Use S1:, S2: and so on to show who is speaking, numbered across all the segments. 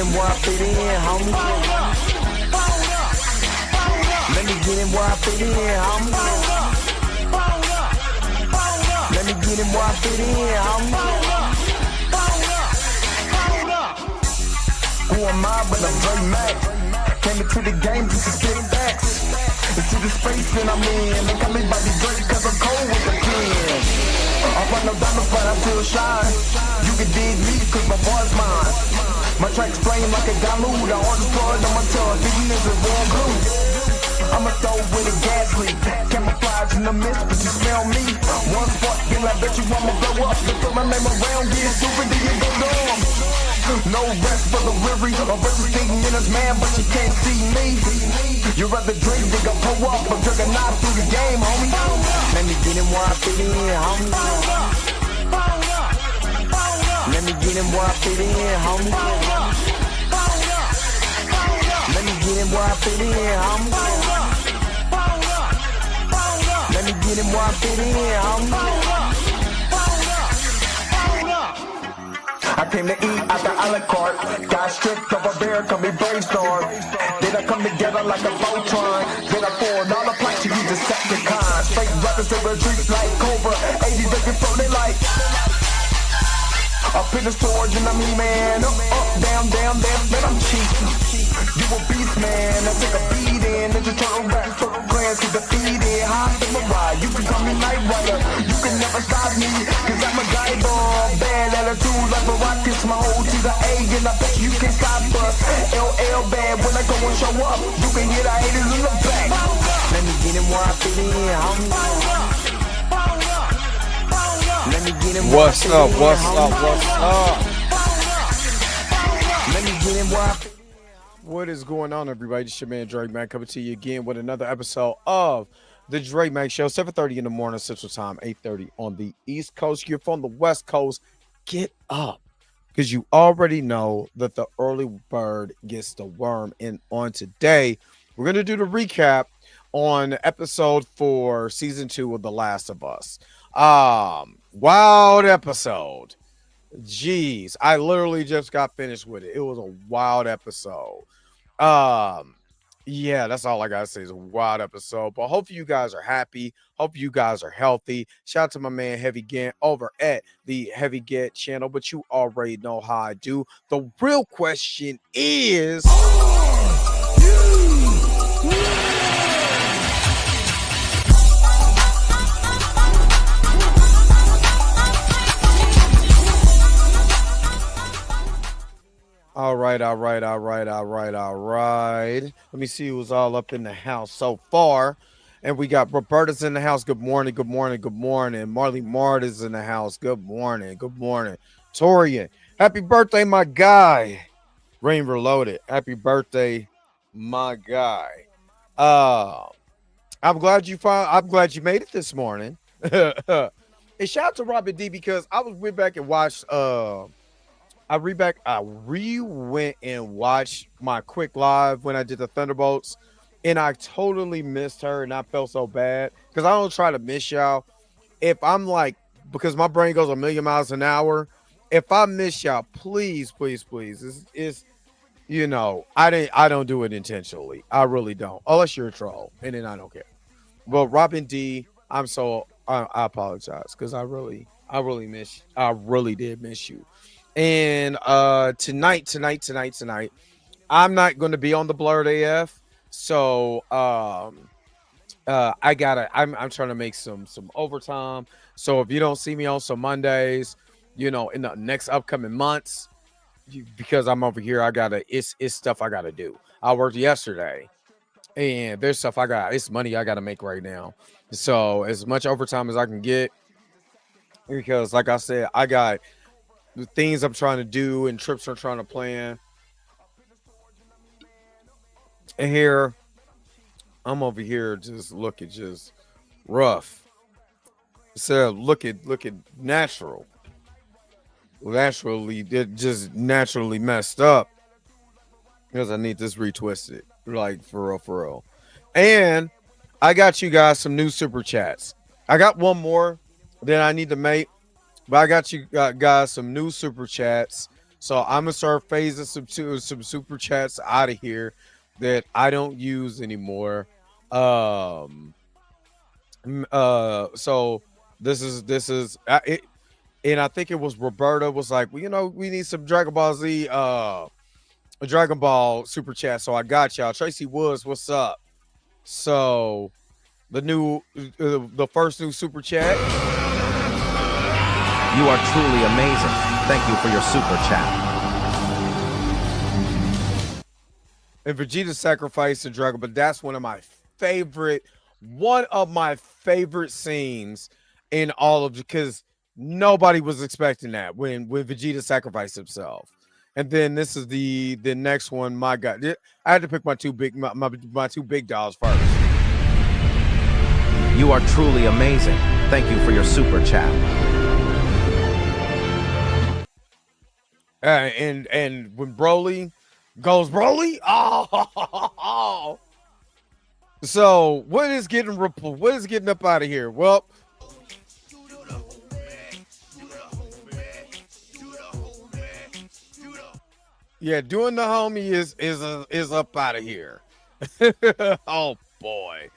S1: in where I fit in, homie. Let me get in where I fit in, homie. Let me get in where I fit in, homie. Who am I but I'm Dre Mac? Came into the game just to spit facts. Into the space that I'm in. They call me Bobby Drake cause I'm cold with the pen. I run no diamonds but I still shine. You can dig me cause my boy's mine. My tracks flame like a dilute. I order blood on my tongue. These niggas warm glue. I'ma throw with a gas leak. Camouflage in the mist, but you smell me. One spark, then I bet you I'ma blow up. Just put my name around, get stupid, then you go dumb. No rest for the weary. A versus thinking in his man, but you can't see me. You rather drink, they gon' pull up. I'm drinking knife through the game, homie. Let me get in where I fit in, homie. Let me get in where I fit in, homie. Let me get in where I fit in, homie. Let me get in where I fit in, homie. I came to eat at the a la carte. Got stripped of a bear, call me brainstorm. Then I come together like a Voltron. Then I pour all the plaques, you use the Decepticon. Straight rappers to the streets like Cobra. 80s they can flow, they like. Up in the storage and I'm E-man. Up, down, down, man, I'm cheap. You a beast, man. I take a beat in. Ninja Turtle rap, Turtle Clans get defeated. High samurai, you can call me Night Rider. You can never stop me, cause I'm a guy bomb. Bad attitude like a rocket, my whole to the A, and I bet you can't stop us. LL bad when I go and show up. You can hear the haters in the back. Let me get in where I fit in, homie. Let me get in where I fit in,
S2: What's up?
S1: Let me get in where I fit in.
S2: What is going on, everybody? It's your man Dre Mac coming to you again with another episode of the Dre Mac Show. 7:30 in the morning Central Time, 8:30 on the East Coast. You're from the West Coast. Get up, because you already know that the early bird gets the worm. And on today, we're gonna do the recap on episode 4, season 2 of The Last of Us. Wild episode. Jeez, I literally just got finished with it. It was a wild episode. Yeah, that's all I gotta say is a wild episode. But hopefully you guys are happy. Hope you guys are healthy. Shout out to my man Heavy Gant over at the Heavy Gant channel. But you already know how I do. The real question is, All right. Let me see who's all up in the house so far. And we got Roberta's in the house. Good morning. Marley Mart is in the house. Good morning. Torian, happy birthday, my guy. Rain Reloaded, happy birthday, my guy. I'm glad you made it this morning. And shout out to Robin D, because I went back and watched I went and watched my quick live when I did the Thunderbolts, and I totally missed her, and I felt so bad because I don't try to miss y'all. If I'm like, because my brain goes a million miles an hour, if I miss y'all, please, it's you know, I don't do it intentionally. I really don't, unless you're a troll, and then I don't care. But Robin D, I apologize because I really did miss you. And tonight, I'm not going to be on the Blurred AF, so I'm trying to make some overtime. So if you don't see me on some Mondays, in the next upcoming months, because I'm over here, it's stuff I gotta do. I worked yesterday, and there's stuff it's money I gotta make right now. So as much overtime as I can get, because like I said, I got the things I'm trying to do and trips I'm trying to plan. And here, I'm over here just looking just rough. So looking natural. Naturally messed up. Because I need this retwisted. Like, for real. And I got you guys some new super chats. I got one more that I need to make. But I got you guys some new super chats. So I'm gonna start phasing some super chats out of here that I don't use anymore. Um, so this is it, and I think it was Roberta was like, well, we need some Dragon Ball Z, Dragon Ball super chat. So I got y'all. Tracy Woods, what's up? So the first new super chat.
S3: You are truly amazing. Thank you for your super chat.
S2: And Vegeta sacrificed to Dragon, but that's one of my favorite scenes in all of, because nobody was expecting that when Vegeta sacrificed himself. And then this is the next one. My God, I had to pick my two big dolls first.
S3: You are truly amazing. Thank you for your super chat.
S2: And when Broly goes, oh. So what is getting up out of here? Well, yeah, doing the homie is up out of here. Oh boy,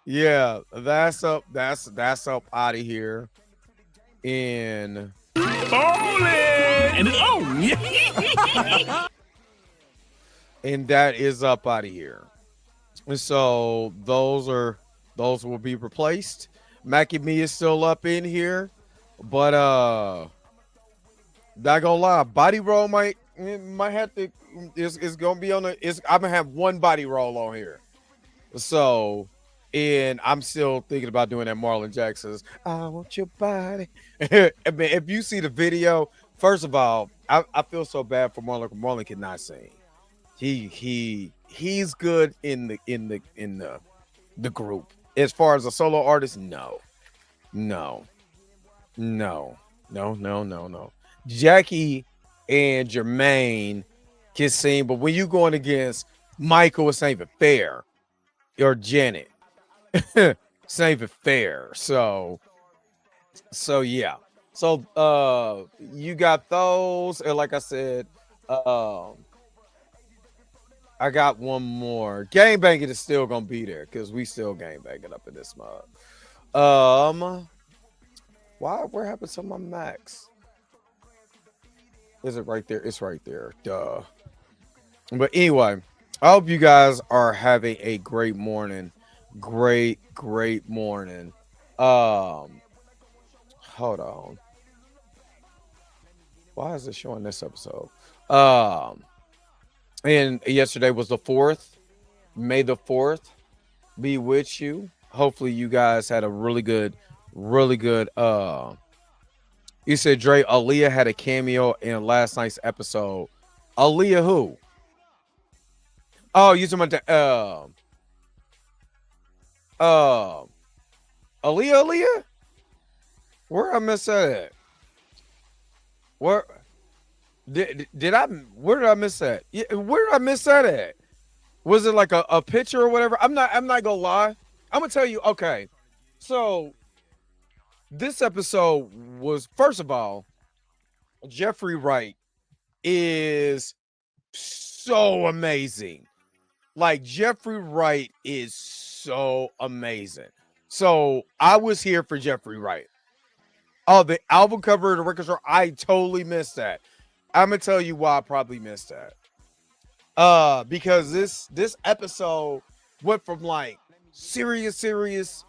S2: yeah, that's up out of here. And and that is up out of here. And so those will be replaced. Mackie Me is still up in here, but not gonna lie, body roll might have to is gonna be on I'm gonna have one body roll on here. So, and I'm still thinking about doing that Marlon Jackson's I Want Your Body. I mean, if you see the video, first of all, I feel so bad for Marlon. Marlon cannot sing. He's good in the group. As far as a solo artist, no. Jackie and Jermaine can sing, but when you going against Michael, it's not even fair. Or Janet, it's not even fair. So yeah. So you got those, and like I said, I got one more. Gang banging is still gonna be there because we still gang banging up in this mug. Where happened to my max? Is it right there? It's right there. Duh. But anyway, I hope you guys are having a great morning. Great morning. Hold on. Why is it showing this episode? And yesterday was the 4th. May the 4th be with you. Hopefully you guys had a really good you said Dre Aaliyah had a cameo in last night's episode. Aaliyah who? Oh, you talking about the Aaliyah? Where I miss that at? Where did I miss that? Yeah, where did I miss that at? Was it like a picture or whatever? I'm not gonna lie. I'm gonna tell you, okay. So this episode was, first of all, Jeffrey Wright is so amazing. Like, Jeffrey Wright is so amazing. So I was here for Jeffrey Wright. Oh, the album cover of the record store, I totally missed that. I'm gonna tell you why I probably missed that. Because this episode went from like serious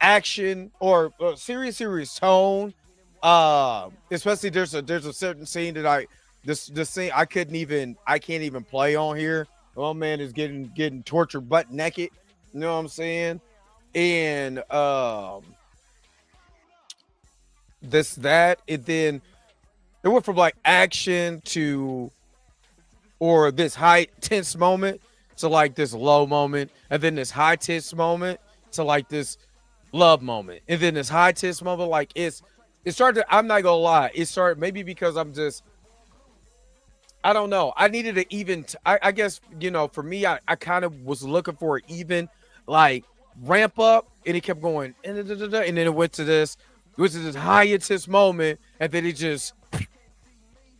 S2: action or serious tone. Especially there's a certain scene that this scene I can't even play on here. Oh man is getting tortured butt naked. You know what I'm saying? And it then it went from like action to, or this high tense moment, to like this low moment, and then this high tense moment to like this love moment, and then this high tense moment. Like it started to, I'm not gonna lie, it started maybe because I don't know. I needed to even, I guess, for me, I kind of was looking for an even like ramp up, and it kept going, and then it went to this high intense moment, and then it just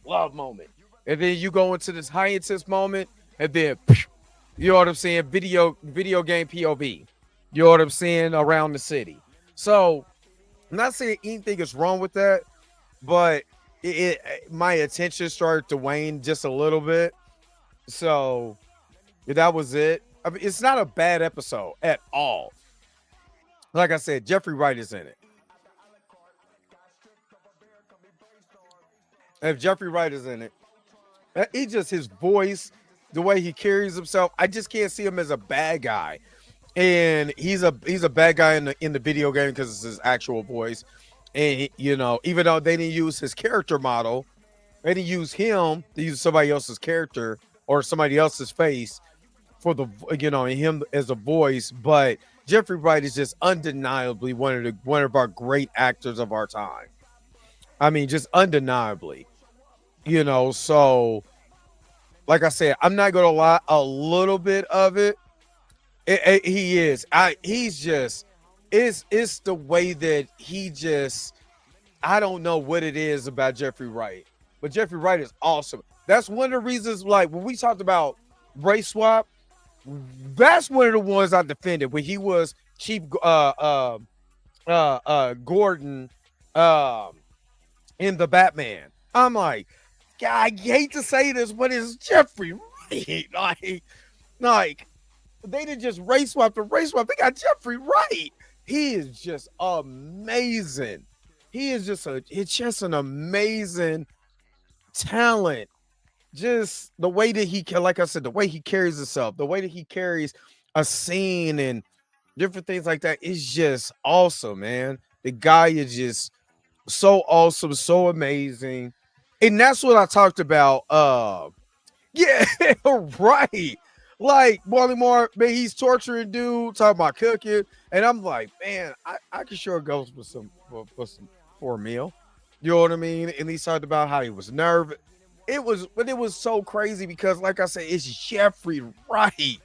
S2: love moment, and then you go into this high intense moment, and then you know what I'm saying, video game POV. You know what I'm saying, around the city. So I'm not saying anything is wrong with that, but my attention started to wane just a little bit. So that was it. I mean, it's not a bad episode at all. Like I said, Jeffrey Wright is in it. If Jeffrey Wright is in it, he just, his voice, the way he carries himself, I just can't see him as a bad guy. And he's a bad guy in the video game because it's his actual voice. And you know, even though they didn't use his character model, they didn't use him, they used somebody else's character or somebody else's face for the, you know, him as a voice. But Jeffrey Wright is just undeniably one of our great actors of our time. I mean, just undeniably, you know. So, like I said, I'm not gonna lie, a little bit of it. He is. He's just. It's the way that he just. I don't know what it is about Jeffrey Wright, but Jeffrey Wright is awesome. That's one of the reasons. Like when we talked about race swap, that's one of the ones I defended when he was Chief Gordon in the Batman. I'm like, I hate to say this, but it's Jeffrey Wright. Like they didn't just race swap the race swap. They got Jeffrey Wright. He is just amazing. It's just an amazing talent. Just the way that he can, like I said, the way he carries himself, the way that he carries a scene and different things like that is just awesome, man. The guy is just so awesome, so amazing. And that's what I talked about. Yeah, right. Like Marley Moore, man, he's torturing dude, talking about cooking, and I'm like, man, I could sure go for a meal. You know what I mean? And he talked about how he was nervous. It was so crazy because, like I said, it's Jeffrey Wright.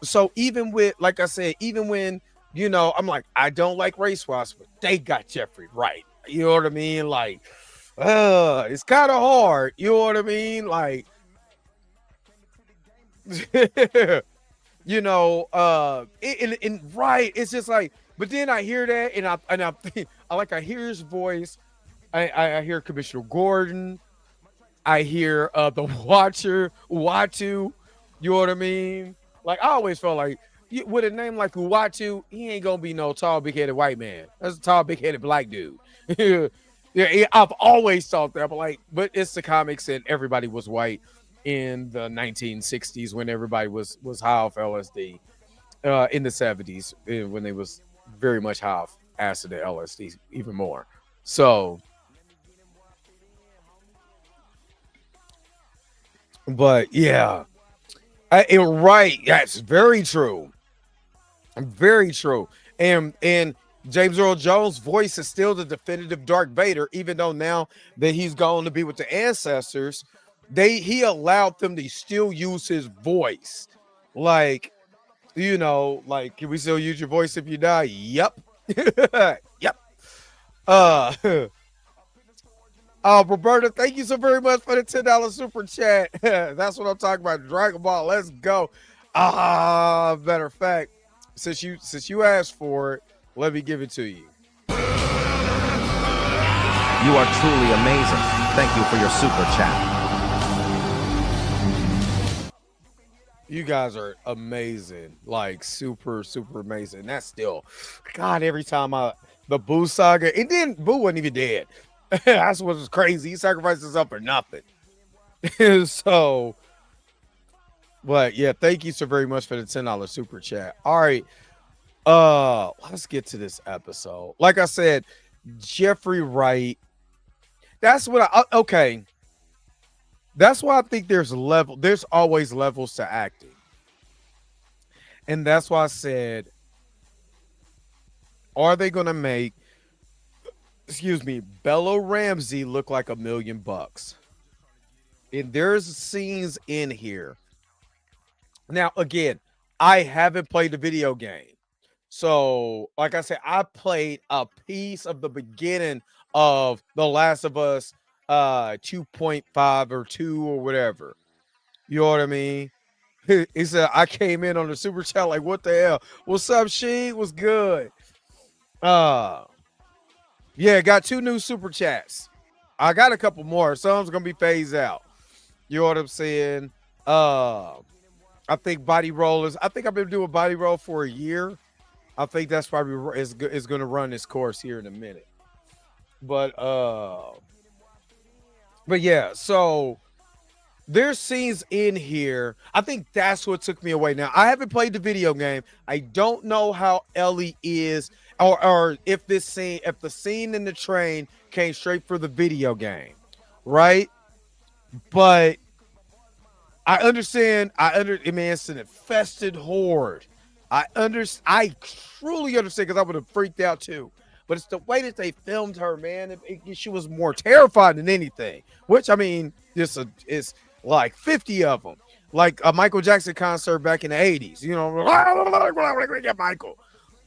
S2: So even with, like I said, even when, you know, I'm like, I don't like race swaps, but they got Jeffrey Wright. You know what I mean? Like, it's kind of hard. You know what I mean? Like, you know, and right, it's just like, but then I hear that and I think I hear his voice. I hear Commissioner Gordon. I hear the Watcher, Uatu. You know what I mean? Like I always felt like with a name like Uatu, he ain't gonna be no tall, big-headed white man. That's a tall, big-headed black dude. Yeah, I've always thought that, but it's the comics and everybody was white in the 1960s when everybody was high off LSD. In the 70s when they was very much high off acid and LSD even more. So, but yeah, right. That's very true. Very true. And James Earl Jones' voice is still the definitive Darth Vader, even though now that he's gone to be with the ancestors, he allowed them to still use his voice. Like, you know, like, can we still use your voice if you die? Yep. Yep. Roberta, thank you so very much for the $10 super chat. That's what I'm talking about. Dragon Ball. Let's go. Matter of fact, since you asked for it, let me give it to you.
S3: You are truly amazing. Thank you for your super chat.
S2: You guys are amazing, like super, super amazing. That's still, God, every time the Boo saga, and then Boo wasn't even dead. That's what was crazy. He sacrificed himself for nothing. So, but yeah, thank you so very much for the $10 super chat. All right, let's get to this episode. Like I said, Jeffrey Wright. That's what okay. That's why I think there's always levels to acting. And that's why I said, are they going to make, Bella Ramsey look like $1 million? And there's scenes in here. Now, again, I haven't played the video game. So, like I said, I played a piece of the beginning of The Last of Us 2.5 or 2 or whatever. You know what I mean? He said I came in on the super chat like, what the hell? What's up, She? What's good? Yeah, got 2 new super chats. I got a couple more. Some's gonna be phased out. You know what I'm saying? I think body rollers. I think I've been doing body roll for a year. I think that's probably is going to run its course here in a minute. But yeah. So there's scenes in here. I think that's what took me away. Now I haven't played the video game. I don't know how Ellie is, or if the scene in the train came straight for the video game, right? But I understand. I mean, it's an infested horde. I truly understand because I would have freaked out too. But it's the way that they filmed her, man. She was more terrified than anything. Which I mean, it's like 50 of them, like a Michael Jackson concert back in the 80s. You know, Michael.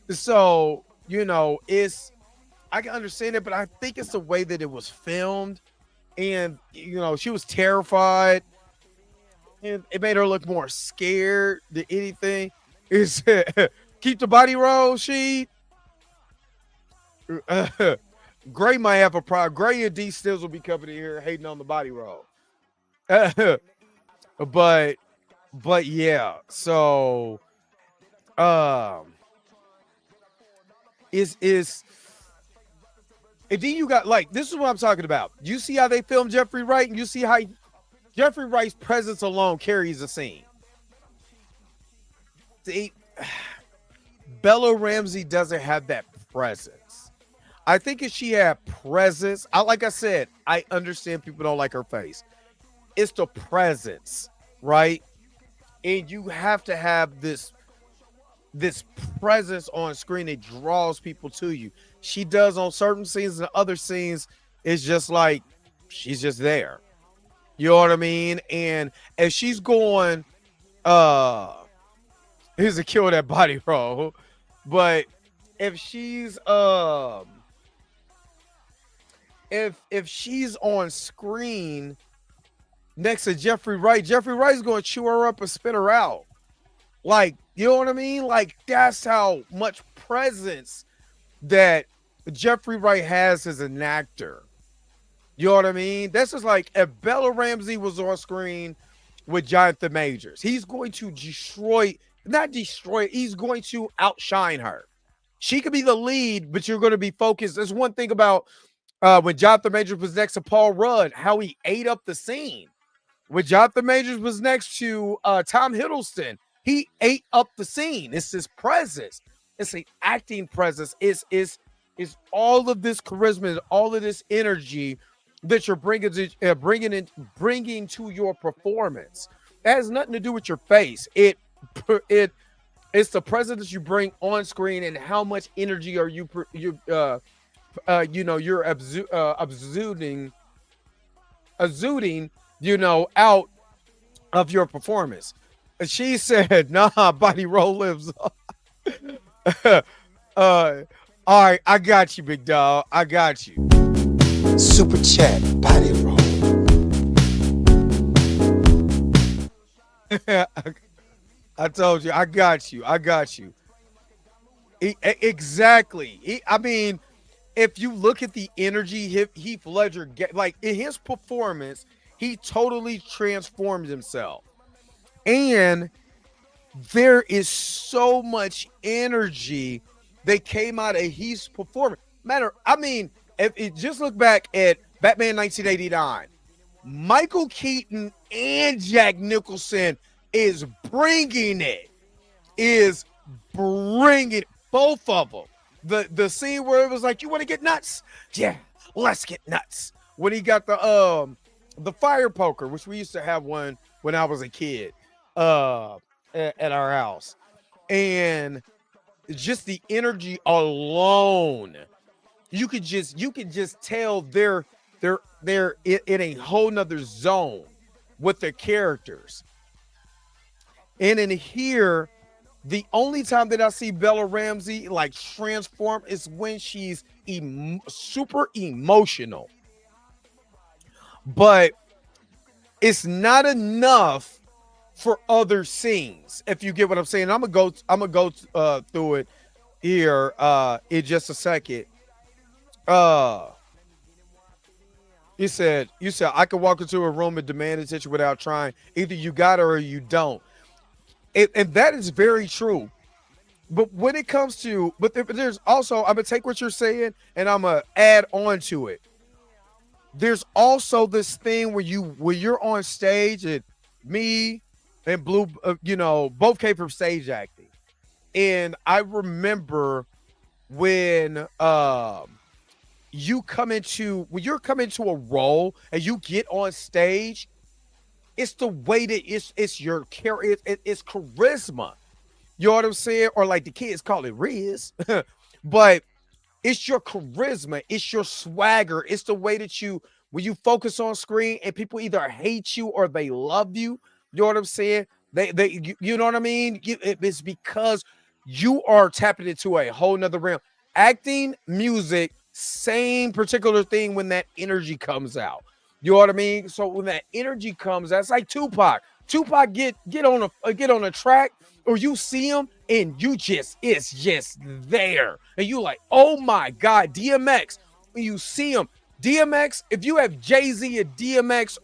S2: So you know, I can understand it, but I think it's the way that it was filmed, and you know, she was terrified. And it made her look more scared than anything. Is keep the body roll, she. Gray might have a problem. Gray and D Stills will be coming in here hating on the body roll. but yeah. So is and then you got like this is what I'm talking about. You see how they filmed Jeffrey Wright, and you see how Jeffrey Wright's presence alone carries a scene. Bella Ramsey doesn't have that presence. I think if she had presence, like I said, I understand people don't like her face. It's the presence, right? And you have to have this presence on screen that draws people to you. She does on certain scenes, and other scenes, it's just like she's just there. You know what I mean? And if she's going, here's a kill that body roll. But if she's if she's on screen next to Jeffrey Wright's going to chew her up and spit her out. Like, you know what I mean? Like, that's how much presence that Jeffrey Wright has as an actor. You know what I mean? That's just like if Bella Ramsey was on screen with Jonathan Majors, he's going to he's going to outshine her. She could be the lead, but you're going to be focused. There's one thing about when Jonathan Majors was next to Paul Rudd, how he ate up the scene. When Jonathan Majors was next to Tom Hiddleston, he ate up the scene. It's his presence. It's an acting presence. It's all of this charisma, all of this energy that you're bringing to your performance. That has nothing to do with your face. It's the presence you bring on screen and how much energy are you're exuding, out of your performance. And she said, "Nah, body roll lives on." All right, I got you, big dog. I got you.
S1: Super chat, body roll.
S2: I told you, I got you. Exactly. I mean, if you look at the energy Heath Ledger like in his performance, he totally transformed himself. And there is so much energy that came out of Heath's performance. If you just look back at Batman 1989, Michael Keaton and Jack Nicholson is bringing both of them. The scene where it was like, you want to get nuts? Yeah, let's get nuts. When he got the fire poker, which we used to have one when I was a kid at our house, and just the energy alone, you could just tell they're in a whole nother zone with their characters. And in here, the only time that I see Bella Ramsey like transform is when she's super emotional. but it's not enough for other scenes. If you get what I'm saying, I'm gonna go through it here in just a second. Uh you said I could walk into a room and demand attention without trying. Either you got it or you don't. And that is very true. But when it comes to, there's also, I'm gonna take what you're saying and I'm gonna add on to it. There's also this thing when you're on stage, and me and Blue, both came from stage acting, and I remember when when you're coming to a role and you get on stage, it's the way that it's your character, it's charisma. You know what I'm saying? Or like the kids call it Riz. But it's your charisma, it's your swagger, it's the way that when you focus on screen and people either hate you or they love you. You know what I'm saying? You know what I mean? It's because you are tapping into a whole nother realm. Acting, music, same particular thing when that energy comes out. You know what I mean? So when that energy comes, that's like Tupac. Tupac get on a track, or you see him and it's just there, and you like, oh my God, DMX. When you see him, DMX, if you have Jay-Z and DMX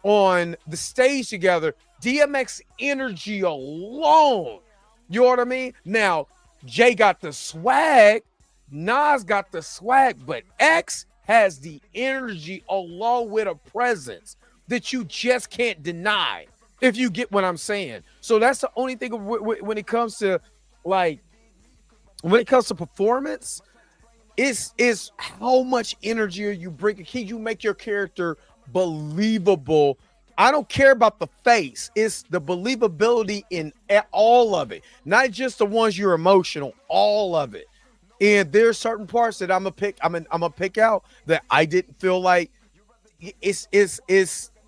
S2: on the stage together, DMX energy alone, you know what I mean? Now Jay got the swag, Nas got the swag, but X has the energy along with a presence that you just can't deny, if you get what I'm saying. So that's the only thing when it comes to performance, is how much energy are you bringing. Can you make your character believable? I don't care about the face. It's the believability in all of it, not just the ones you're emotional, all of it. And there's certain parts that I'm gonna pick out that I didn't feel like it's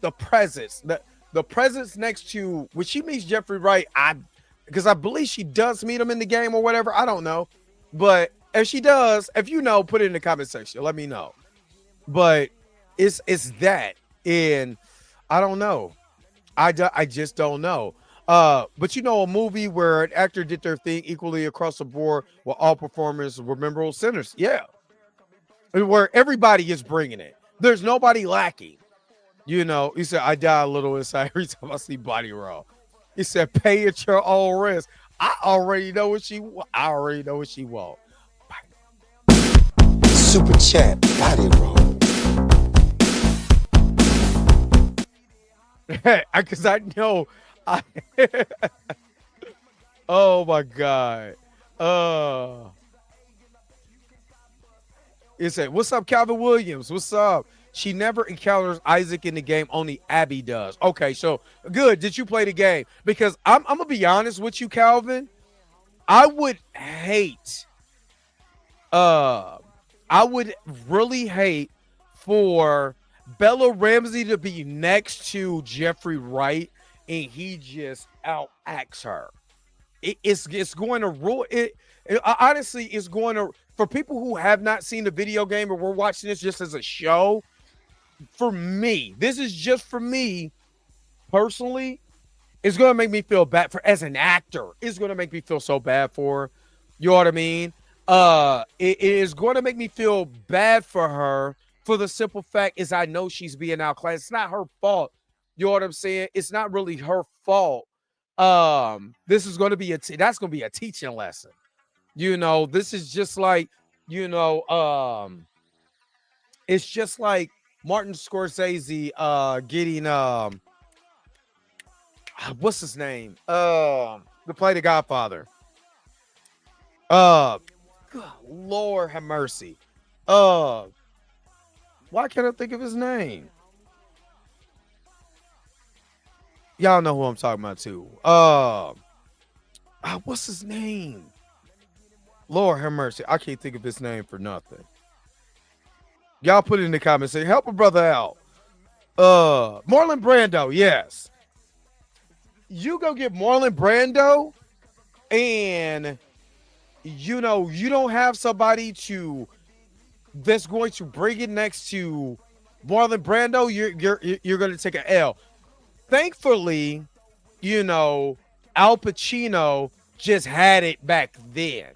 S2: the presence. The presence next to when she meets Jeffrey Wright, because I believe she does meet him in the game or whatever. I don't know. But if she does, if you know, put it in the comment section. Let me know. But it's that. And I don't know. I just don't know. But a movie where an actor did their thing equally across the board, where all performers were memorable sinners. Yeah. Where everybody is bringing it. There's nobody lacking. He said, I die a little inside every time I see Body Roll. He said, pay at your own risk. I already know what she wants.
S1: Super chat, Body Roll.
S2: Because I know. Oh my God. It said, what's up, Calvin Williams? What's up? She never encounters Isaac in the game. Only Abby does. Okay, so good. Did you play the game? Because I'm going to be honest with you, Calvin. I would really hate for Bella Ramsey to be next to Jeffrey Wright and he just outacts her. It's going to ruin it. Honestly, it's going to, for people who have not seen the video game or we're watching this just as a show, for me, this is just for me personally, it's going to make me feel bad for, as an actor, it's going to make me feel so bad for her. You know what I mean? It is going to make me feel bad for her for the simple fact is I know she's being outclassed. It's not her fault. You know what I'm saying? It's not really her fault. This is going to be that's going to be a teaching lesson. This is just like, it's just like Martin Scorsese getting what's his name? To play the Godfather. Lord have mercy. Why can't I think of his name? Y'all know who I'm talking about too. What's his name? Lord have mercy. I can't think of his name for nothing. Y'all put it in the comments. Say, help a brother out. Marlon Brando, yes. You go get Marlon Brando, and you don't have somebody that's going to bring it next to Marlon Brando, you're going to take an L. Thankfully, you know, Al Pacino just had it back then.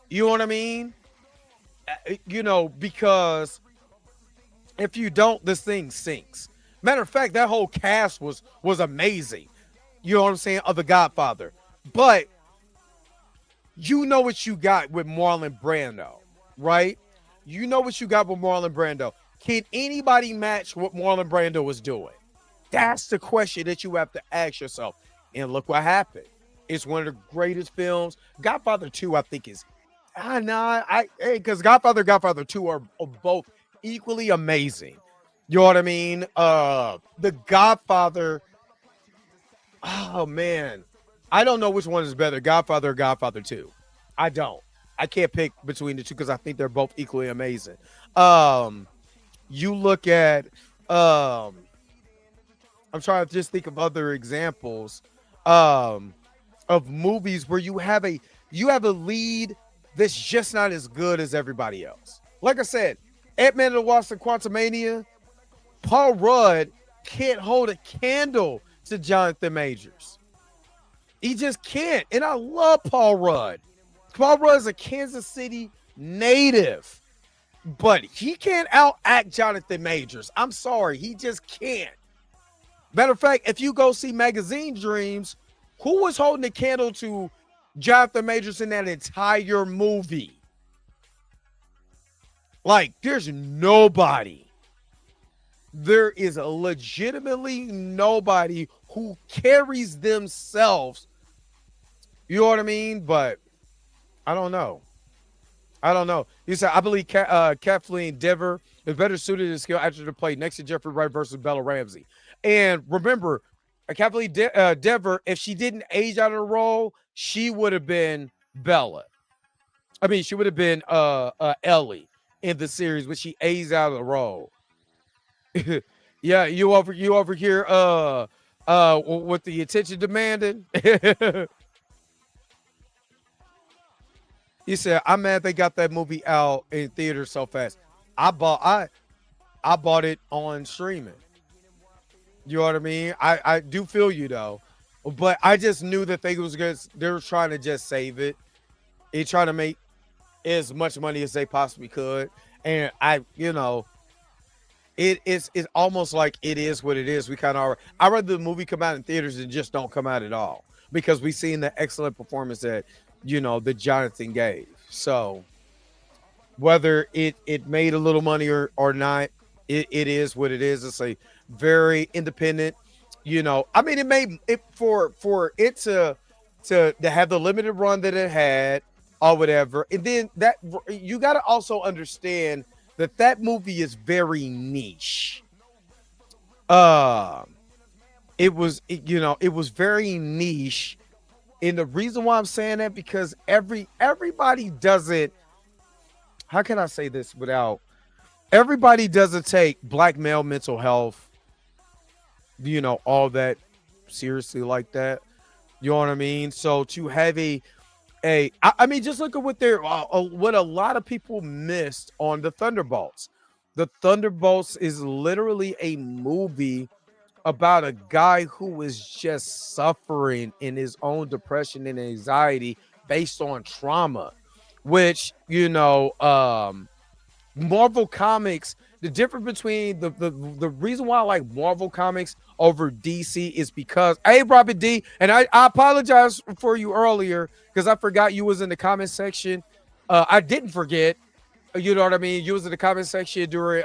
S2: You know what I mean? You know, because if you don't, this thing sinks. Matter of fact, that whole cast was amazing. You know what I'm saying? Of The Godfather. But you know what you got with Marlon Brando, right? You know what you got with Marlon Brando. Can anybody match what Marlon Brando was doing? That's the question that you have to ask yourself. And look what happened. It's one of the greatest films. Godfather 2, I think, is because Godfather 2 are both equally amazing. You know what I mean? The Godfather. Oh man, I don't know which one is better, Godfather or Godfather 2. I don't. I can't pick between the two because I think they're both equally amazing. You look at I'm trying to just think of other examples of movies where you have a lead that's just not as good as everybody else. Like I said, Ant-Man and the Wasp and Quantumania, Paul Rudd can't hold a candle to Jonathan Majors. He just can't. And I love Paul Rudd. Paul Rudd is a Kansas City native, but he can't outact Jonathan Majors. I'm sorry. He just can't. Matter of fact, if you go see Magazine Dreams, who was holding the candle to Jonathan Majors in that entire movie? Like, there's nobody. There is legitimately nobody who carries themselves. You know what I mean? But I don't know. He said, I believe Kathleen Dever is better suited to skill actor to play next to Jeffrey Wright versus Bella Ramsey. And remember, Kathleen Dever, if she didn't age out of the role, she would have been Bella. I mean, she would have been Ellie in the series, but she aged out of the role. Yeah, you over here with the attention demanded. He said, I'm mad they got that movie out in theaters so fast. I bought it on streaming. You know what I mean? I do feel you though. But I just knew that they were trying to just save it. They trying to make as much money as they possibly could. And it's almost like it is what it is. We kind of I'd rather the movie come out in theaters and just don't come out at all, because we've seen the excellent performance that that Jonathan gave. So whether it made a little money or not, it is what it is. It's a very independent, I mean, it made it for it to have the limited run that it had or whatever. And then that you got to also understand that movie is very niche. It was very niche. And the reason why I'm saying that, because everybody doesn't, how can I say this without, everybody doesn't take black male mental health, all that seriously like that. You know what I mean? So to have I mean, just look at what a lot of people missed on the Thunderbolts. The Thunderbolts is literally a movie about a guy who was just suffering in his own depression and anxiety based on trauma, which, Marvel Comics, the difference between the reason why I like Marvel Comics over DC is because, hey, Robert D, and I apologize for you earlier because I forgot you was in the comment section. I didn't forget, you know what I mean? You was in the comment section during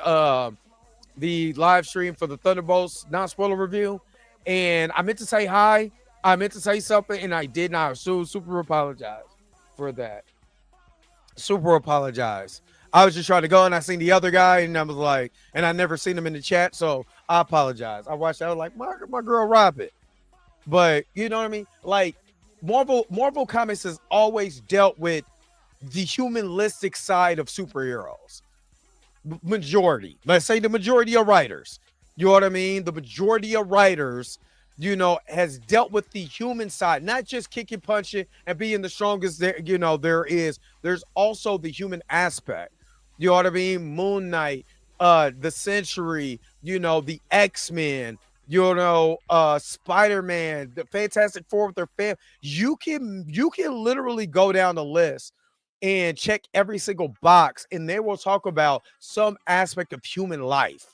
S2: the live stream for the Thunderbolts non-spoiler review, and I meant to say hi. I meant to say something, and I did not. So super apologize for that. Super apologize. I was just trying to go, and I seen the other guy, and I was like, and I never seen him in the chat, so I apologize. I watched that, I was like, my girl Robert. But you know what I mean? Like, Marvel Comics has always dealt with the humanistic side of superheroes. Majority. Let's say the majority of writers. You know what I mean? The majority of writers, has dealt with the human side, not just kicking, punching, and being the strongest there is. There's also the human aspect. You know what I mean? Moon Knight, the Century, the X-Men, Spider-Man, the Fantastic Four with their fam. You can literally go down the list and check every single box, and they will talk about some aspect of human life.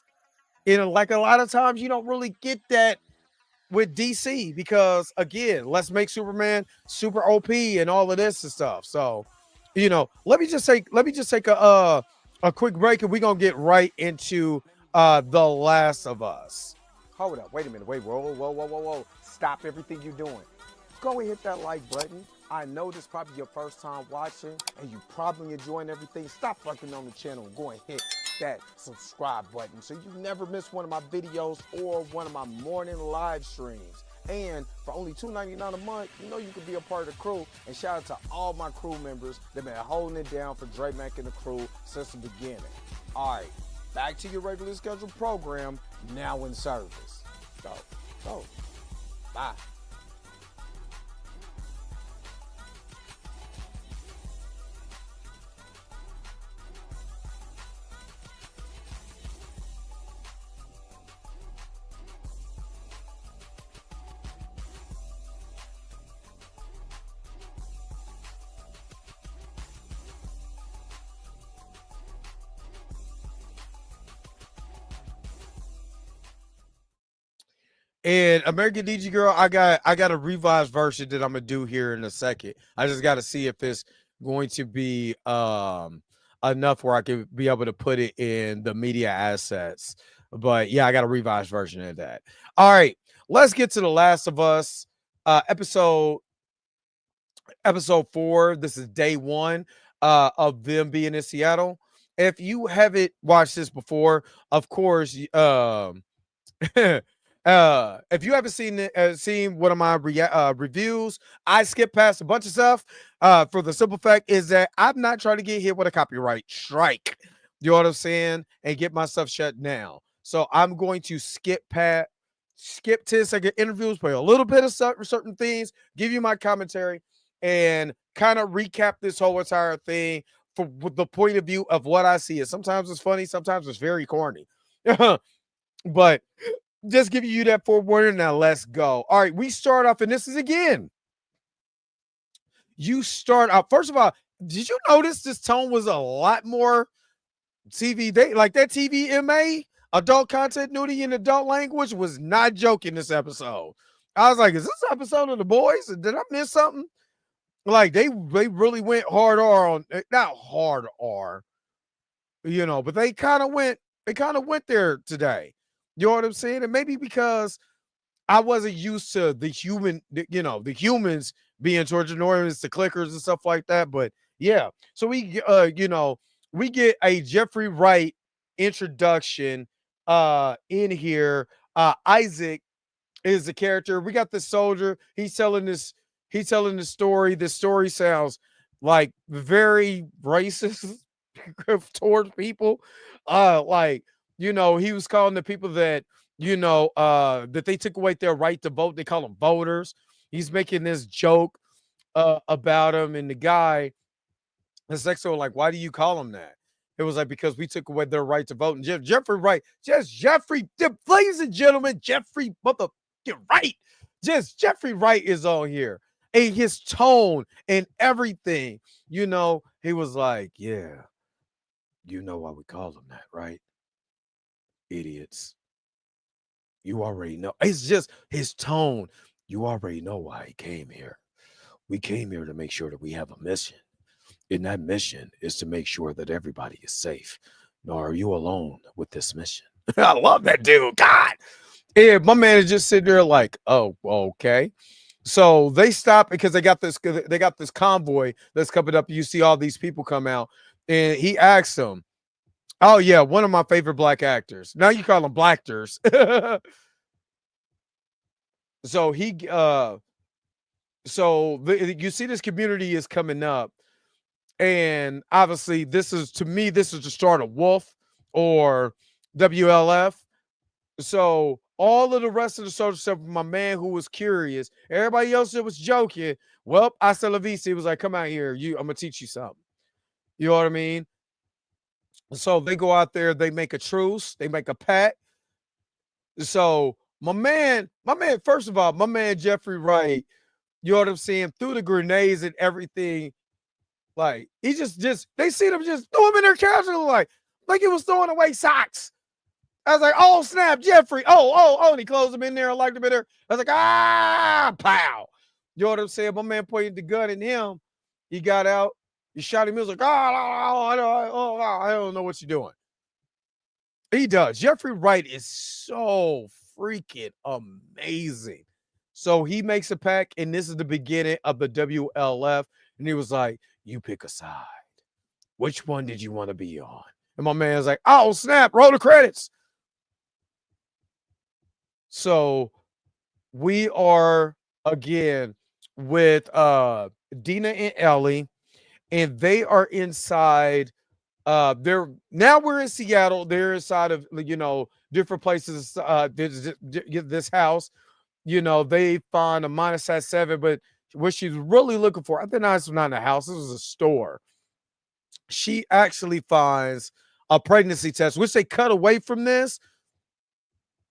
S2: Like a lot of times you don't really get that with DC because again, let's make Superman super OP and all of this and stuff. So, let me just take a quick break and we're gonna get right into The Last of Us. Hold up, wait a minute, wait, whoa. Stop everything you're doing. Go and hit that like button. I know this is probably your first time watching and you probably enjoying everything. Stop fucking on the channel and go and hit that subscribe button so you never miss one of my videos or one of my morning live streams. And for only $2.99 a month, you can be a part of the crew. And shout out to all my crew members that been holding it down for Dre Mack and the crew since the beginning. All right, back to your regularly scheduled program, now in service. So, bye. And American DG Girl, I got a revised version that I'm gonna do here in a second. I just got to see if it's going to be enough where I can be able to put it in the media assets. But yeah, I got a revised version of that. All right, let's get to The Last of Us, episode 4. This is day 1 of them being in Seattle. If you haven't watched this before, of course, if you haven't seen one of my reviews, I skip past a bunch of stuff. For the simple fact is that I'm not trying to get hit with a copyright strike. You know what I'm saying? And get my stuff shut down. So I'm going to skip 10-second interviews, play a little bit of certain things, give you my commentary, and kind of recap this whole entire thing with the point of view of what I see. And sometimes it's funny, sometimes it's very corny. But just giving you that forewarning. Now let's go. All right, we start off, and this is again. You start out. First of all, did you notice this tone was a lot more TV? Like that TVMA, adult content, nudity, and adult language was not joking this episode. I was like, is this episode of The Boys? Did I miss something? Like they really went hard R on, not hard R, but they kind of went there today. You know what I'm saying? And maybe because I wasn't used to the humans being tortured, nor is the clickers and stuff like that. But yeah, so we get a Jeffrey Wright introduction in here. Isaac is the character. We got the soldier. He's telling the story. This story sounds like very racist towards people. He was calling the people that, that they took away their right to vote. They call them voters. He's making this joke about them. And the guy, the sexual, like, why do you call them that? It was like, because we took away their right to vote. And Jeffrey Wright, ladies and gentlemen, Jeffrey Wright. Jeffrey Wright is on here. And his tone and everything, he was like, yeah, you know why we call them that, right? Idiots. You already know. It's just his tone. You already know why he came here. We came here to make sure that we have a mission. And that mission is to make sure that everybody is safe. Nor are you alone with this mission. I love that dude. God. And my man is just sitting there like, oh, okay. So they stop because they got this convoy that's coming up. You see all these people come out. And he asks them, oh, yeah, one of my favorite black actors. Now you call them blacktors. So you see this community is coming up. And obviously, this is the start of Wolf or WLF. So all of the rest of the soldiers, except for my man who was curious, everybody else that was joking, well, hasta la vista. He was like, come out here. I'm going to teach you something. You know what I mean? So they go out there, they make a truce, they make a pact. So first of all, my man Jeffrey Wright, you know what I'm saying, threw the grenades and everything. Like he just they see them just throw him in there casually, like he was throwing away socks. I was like, oh snap, Jeffrey. Oh, and he closed him in there and locked him in there. I was like, pow. You know what I'm saying? My man pointed the gun at him. He got out. He shot him. He was like, I don't know what you're doing. He does. Jeffrey Wright is so freaking amazing. So he makes a pack, and this is the beginning of the WLF. And he was like, you pick a side. Which one did you want to be on? And my man's like, oh, snap, roll the credits. So we are again with Dina and Ellie, and they are inside. We're in Seattle. They're inside of different places. This house, they find a -7, but what she's really looking for, I think it's not in a house. This was a store. She actually finds a pregnancy test, which they cut away from this.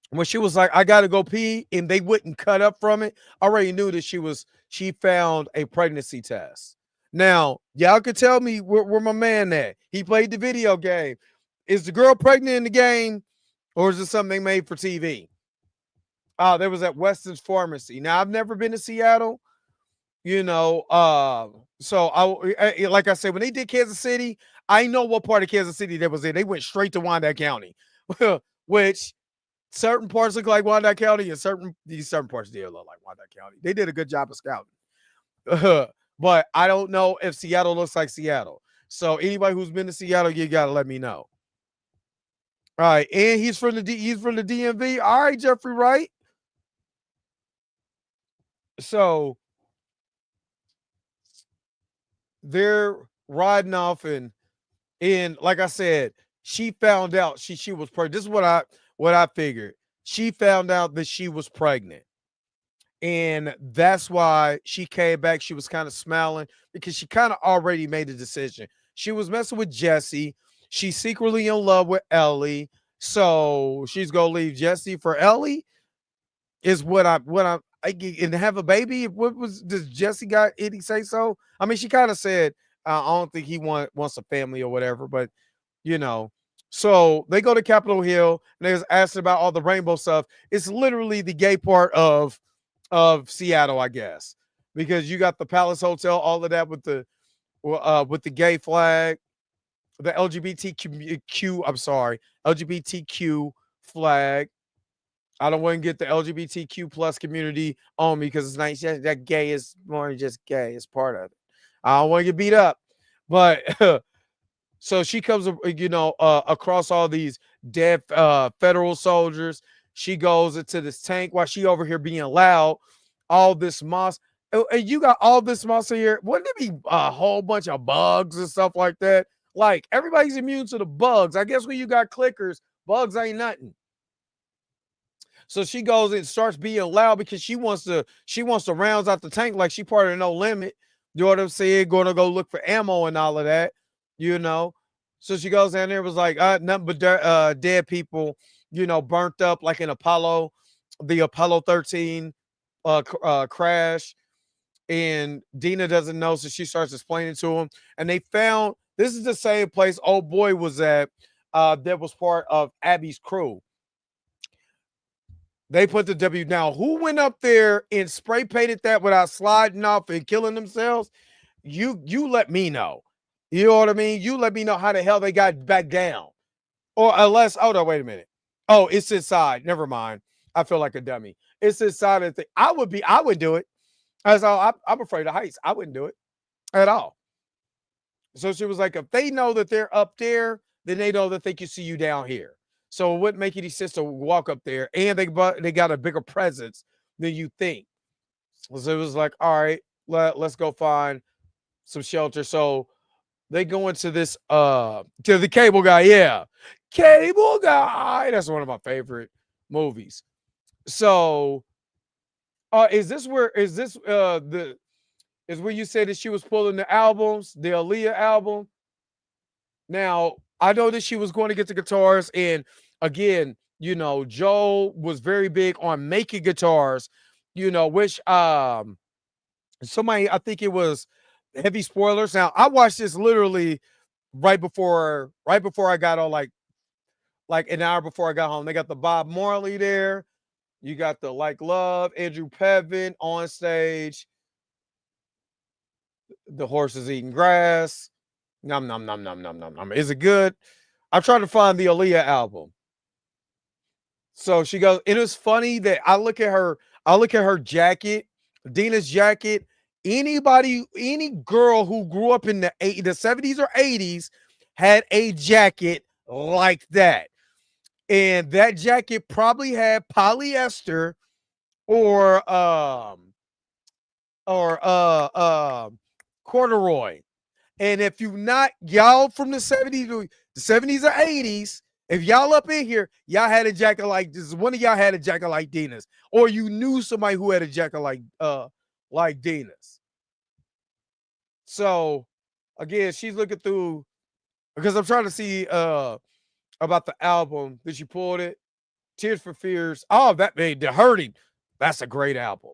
S2: When she was like, I gotta go pee, and they wouldn't cut up from it, I already knew that she found a pregnancy test. Now, y'all could tell me where my man at. He played the video game. Is the girl pregnant in the game, or is it something they made for TV? There was at Weston's Pharmacy. Now, I've never been to Seattle, so like I said, when they did Kansas City, I know what part of Kansas City that was in. They went straight to Wyandotte County, which certain parts look like Wyandotte County, and certain parts did look like Wyandotte County. They did a good job of scouting. But I don't know if Seattle looks like Seattle. So anybody who's been to Seattle, you gotta let me know. All right, and he's from the DMV. All right, Jeffrey Wright. So they're riding off, and like I said, she found out she was pregnant. This is what I figured. She found out that she was pregnant. And that's why she came back. She was kind of smiling because she kind of already made a decision. She was messing with Jesse. She's secretly in love with Ellie. So she's going to leave Jesse for Ellie is and have a baby. Does Jesse got any say so? I mean, she kind of said, I don't think he wants a family or whatever, but so they go to Capitol Hill and they're asking about all the rainbow stuff. It's literally the gay part of Seattle, I guess, because you got the Palace Hotel, all of that with the gay flag, the LGBTQ flag. I don't want to get the LGBTQ plus community on me because it's nice. That gay is more than just gay; it's part of it. I don't want to get beat up, but so she comes, across all these dead federal soldiers. She goes into this tank while she over here being loud. All this moss. And you got all this moss in here. Wouldn't it be a whole bunch of bugs and stuff like that? Like, everybody's immune to the bugs. I guess when you got clickers, bugs ain't nothing. So she goes and starts being loud because she wants to rounds out the tank like she part of No Limit. You know what I'm saying? Going to go look for ammo and all of that, So she goes down there, was like, nothing but dead people, burnt up like in the Apollo 13 crash. And Dina doesn't know, so she starts explaining to him. And they found this is the same place old boy was at. That was part of Abby's crew. They put the W down. Who went up there and spray painted that without sliding off and killing themselves? You let me know. You know what I mean? You let me know how the hell they got back down. Or unless, no, wait a minute. Oh, it's inside. Never mind. I feel like a dummy. It's inside of the thing. I would do it. I'm afraid of heights. I wouldn't do it at all. So she was like, if they know that they're up there, then they know that they can see you down here. So it wouldn't make any sense to walk up there. And they got a bigger presence than you think. So it was like, all right, let's go find some shelter. So they go into this to the Cable Guy. Yeah. Cable Guy. That's one of my favorite movies. So is where you said that she was pulling the albums, the Aaliyah album? Now, I know that she was going to get the guitars, and again, Joe was very big on making guitars, which somebody, I think it was Heavy Spoilers. Now, I watched this literally right before I got on, like an hour before I got home. They got the Bob Marley there. You got the Like Love, Andrew Pevin on stage. The horses eating grass. Nom nom nom nom nom nom nom. Is it good? I'm trying to find the Aaliyah album. So she goes, and it's funny that I look at her jacket, Dina's jacket. Any girl who grew up in the 70s or 80s had a jacket like that. And that jacket probably had polyester or corduroy. And if you not y'all from the 70s or 80s, if y'all up in here, y'all had a jacket like this. One of y'all had a jacket like Dina's, or you knew somebody who had a jacket like Dina's. So again, she's looking through because I'm trying to see about the album that she pulled it. Tears for Fears. Oh, that made the hurting. That's a great album.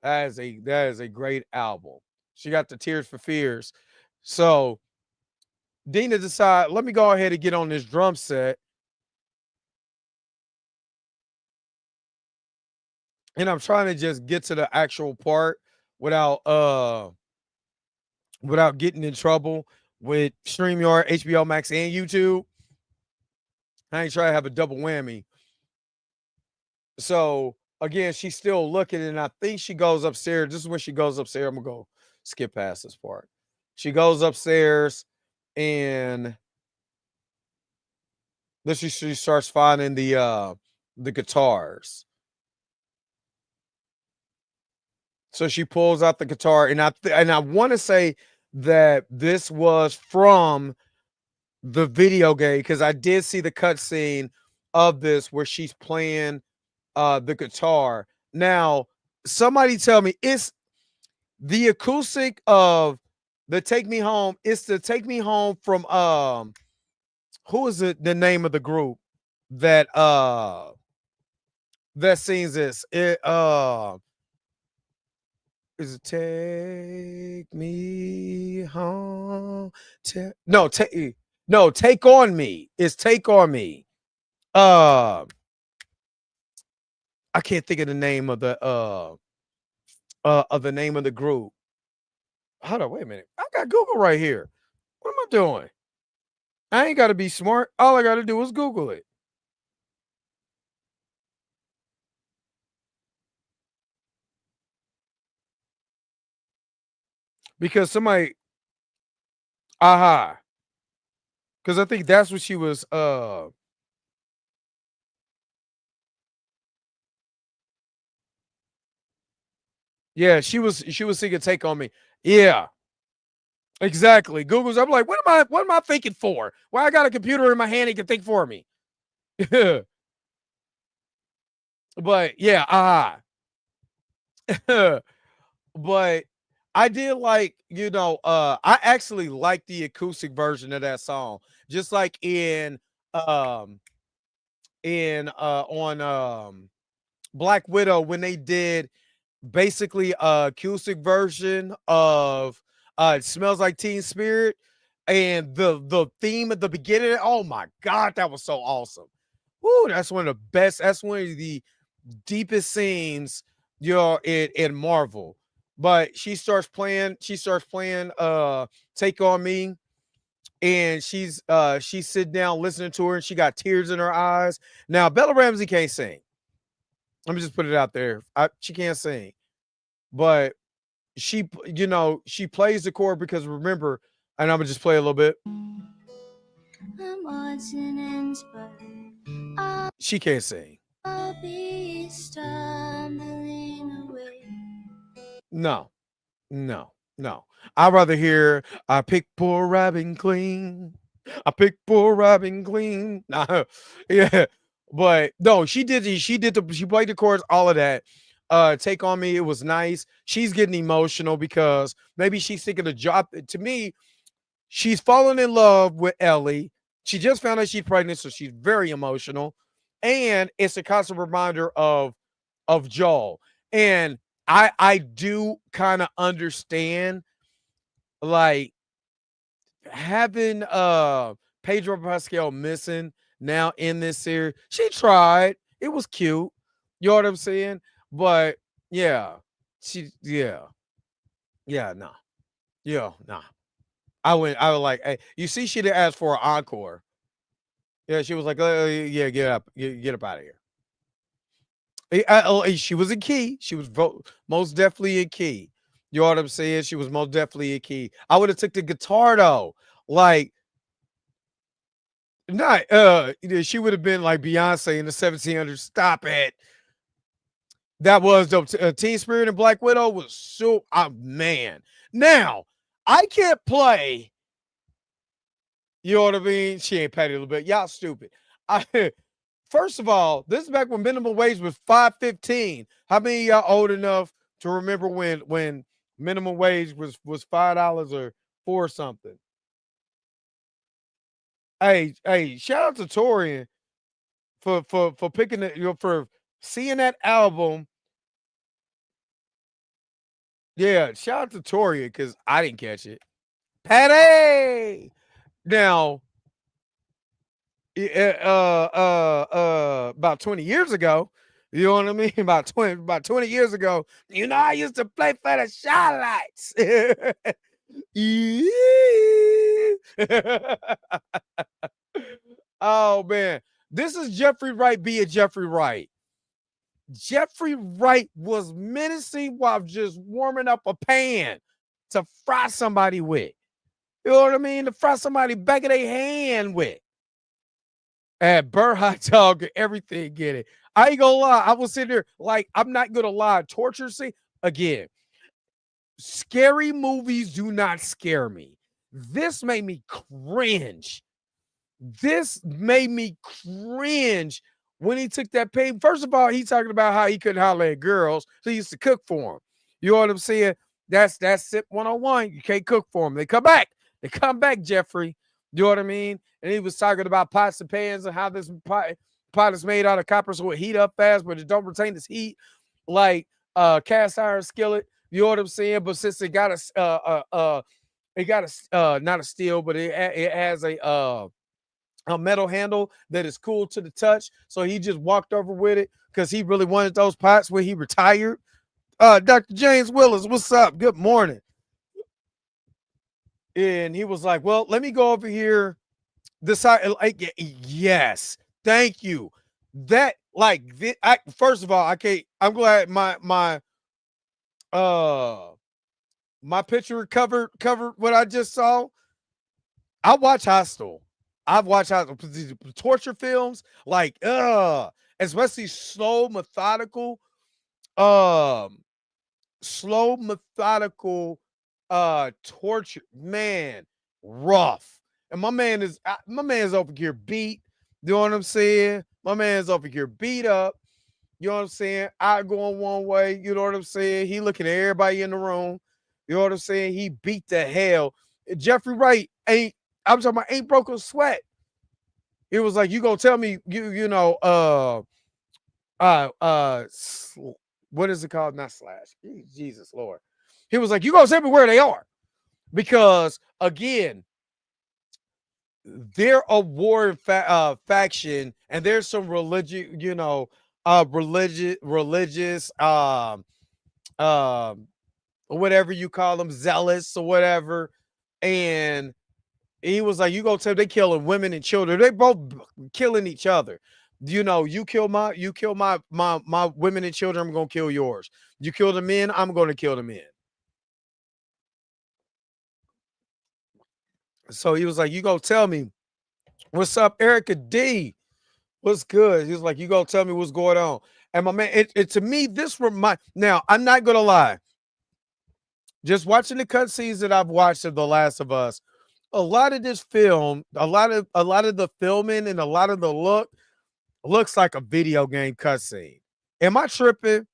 S2: That is a great album. She got the Tears for Fears. So Dina decided, let me go ahead and get on this drum set. And I'm trying to just get to the actual part without getting in trouble with StreamYard, HBO Max, and YouTube. I ain't trying to have a double whammy. So again, she's still looking, and I think she goes upstairs. This is when she goes upstairs. I'm gonna go skip past this part. She goes upstairs, and then she starts finding the guitars. So she pulls out the guitar, and I want to say that this was from the video game because I did see the cutscene of this where she's playing the guitar. Now, somebody tell me, it's the acoustic of the Take Me Home. It's the Take Me Home from who is it? The name of the group that sings this? It is it Take Me Home? No, Take On Me. It's Take On Me. I can't think of the name of the name of the group. Hold on, wait a minute. I got Google right here. What am I doing? I ain't got to be smart. All I got to do is Google it. Because somebody, because I think that's what she was. Yeah, she was singing "Take on Me." Yeah, exactly. Google's. I'm like, what am I thinking for? Why I got a computer in my hand and can think for me? But yeah, but I did like, I actually like the acoustic version of that song. Just like on Black Widow when they did basically acoustic version of It Smells Like Teen Spirit, and the theme at the beginning. Oh my god, that was so awesome. Woo, that's one of the best, that's one of the deepest scenes in Marvel. But she starts playing Take On Me, and she's sitting down listening to her, and she got tears in her eyes. Now Bella Ramsey can't sing. Let me just put it out there. She can't sing, but she plays the chord because remember, and I'm gonna just play a little bit. She can't sing. I'll be stumbling away. No. I'd rather hear I pick poor Robin clean. I pick poor Robin clean. Nah, yeah. But no, she played the chords, all of that. Take On Me, it was nice. She's getting emotional because maybe she's thinking the job. To me, She's fallen in love with Ellie. She just found out she's pregnant, so she's very emotional. And it's a constant reminder of Joel. And I do kind of understand, like, having Pedro Pascal missing now in this series. She tried. It was cute. You know what I'm saying? But yeah, nah. Nah. I was like, hey, you see, she did ask for an encore. Yeah, she was like, yeah, get up out of here. She was a key. She was most definitely a key. You know what I'm saying? She was most definitely a key. I would have took the guitar though. Like, not she would have been like Beyonce in the 1700s. Stop it. That was dope. Teen Spirit and Black Widow was so man. Now, I can't play. You know what I mean? She ain't petty a little bit. Y'all stupid. First of all, this is back when minimum wage was $5.15. How many of y'all old enough to remember when minimum wage was $5 or $4 something? Hey, shout out to Torian for picking it, for seeing that album. Yeah, shout out to Torian because I didn't catch it. Patty. Now, about 20 years ago, you know what I mean? About 20 years ago, I used to play for the Charlottes. Oh man, this is Jeffrey Wright being Jeffrey Wright. Jeffrey Wright was menacing while just warming up a pan to fry somebody with. You know what I mean? To fry somebody back of their hand with. And burr hot dog and everything, get it. I ain't gonna lie. I was sitting there like, I'm not gonna lie. Torture scene again. Scary movies do not scare me. This made me cringe. This made me cringe when he took that pay. First of all, he's talking about how he couldn't holler at girls, so he used to cook for them. You know what I'm saying? That's SIP 101. You can't cook for them. They come back. They come back, Jeffrey. You know what I mean? And he was talking about pots and pans and how this pot is made out of copper, so it heat up fast, but it don't retain its heat like cast iron skillet. You know what I'm saying? But since it got not a steel, but it has a metal handle that is cool to the touch. So he just walked over with it because he really wanted those pots when he retired. Dr. James Willis, what's up? Good morning. And he was like, well, let me go over here. Yes, thank you. That first of all, I'm glad my picture covered what I just saw. I watch Hostel. I've watched torture films, like especially slow methodical torture, man, rough. And my man is over here beat. You know what I'm saying? My man's over here beat up. You know what I'm saying? I going one way. You know what I'm saying? He looking at everybody in the room. You know what I'm saying? He beat the hell. Jeffrey Wright ain't broke a sweat. It was like, you gonna tell me what is it called? Not slash. Jesus Lord. He was like, you gonna tell me where they are. Because again, they're a war faction, and there's some religious whatever you call them, zealous or whatever. And he was like, you gonna tell they killing women and children. They both killing each other. You kill my women and children, I'm gonna kill yours. You kill the men, I'm gonna kill the men. So he was like, you gonna tell me what's up, Erica D? What's good? He was like, you gonna tell me what's going on? And my man, it to me, this now, I'm not gonna lie. Just watching the cutscenes that I've watched of The Last of Us, a lot of this film, a lot of the filming and a lot of the looks like a video game cutscene. Am I tripping?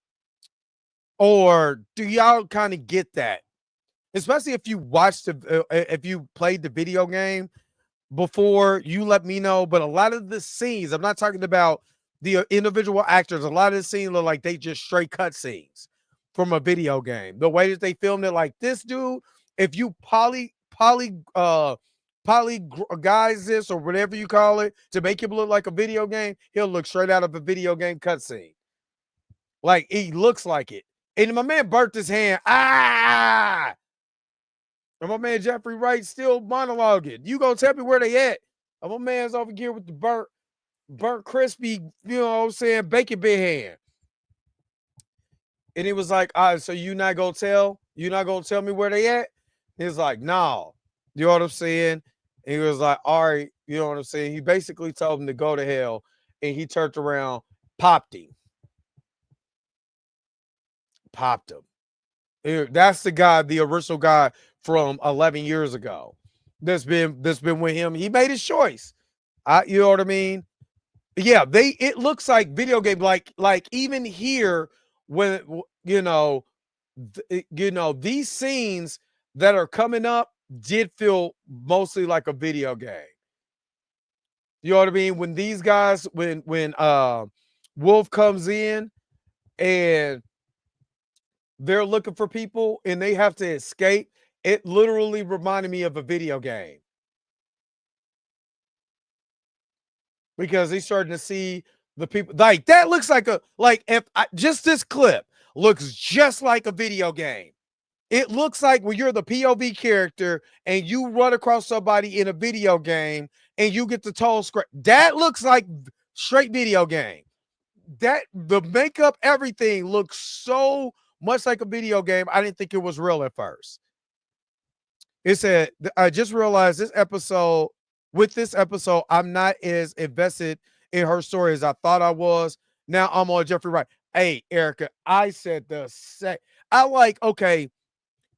S2: Or do y'all kind of get that? especially if you watched if you played the video game before, you let me know. But a lot of the scenes, I'm not talking about the individual actors. A lot of the scenes look like they just straight cut scenes from a video game. The way that they filmed it, like this dude, if you guys this or whatever you call it to make him look like a video game, he'll look straight out of a video game cutscene. Like he looks like it. And my man burnt his hand. Ah! And my man Jeffrey Wright still monologuing. You gonna tell me where they at? And my man's over here with the burnt crispy, you know what I'm saying, bacon bit hand. And he was like, all right, so you not gonna tell me where they at? He was like, no. You know what I'm saying? And he was like, all right, you know what I'm saying? He basically told him to go to hell, and he turned around, popped him. Popped him. That's the guy, the original guy from 11 years ago. That's been with him. He made his choice. You know what I mean? Yeah, it looks like video game, like even here when these scenes that are coming up did feel mostly like a video game. You know what I mean? When these guys, when Wolf comes in and they're looking for people and they have to escape, it literally reminded me of a video game. Because he's starting to see the people, like that looks like just this clip looks just like a video game. It looks like when you're the POV character and you run across somebody in a video game and you get the toll script. That looks like straight video game. That the makeup, everything looks so much like a video game. I didn't think it was real at first. It said, I just realized with this episode, I'm not as invested in her story as I thought I was. Now I'm on Jeffrey Wright. Hey, Erica, I said the same. Okay,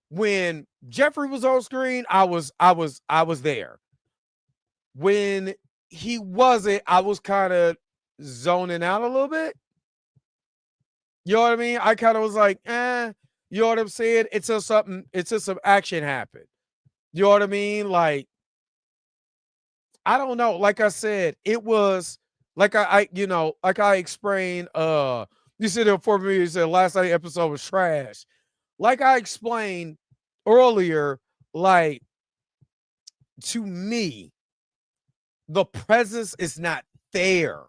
S2: when Jeffrey was on screen, I was there. When he wasn't, I was kind of zoning out a little bit. You know what I mean? I kind of was like, you know what I'm saying? It's just some action happened. You know what I mean? Like, I don't know. Like I said, it was like I explained. You said it for me. You said last night episode was trash. Like I explained earlier, like to me, the presence is not there.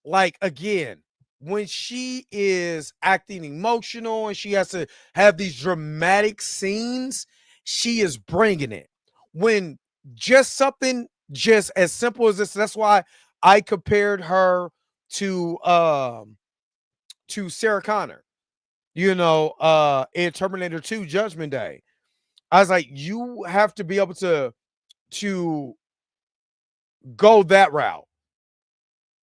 S2: Like again, when she is acting emotional and she has to have these dramatic scenes, she is bringing it. When just something just as simple as this, that's why I compared her to Sarah Connor, in Terminator 2 Judgment Day. I was like, you have to be able to go that route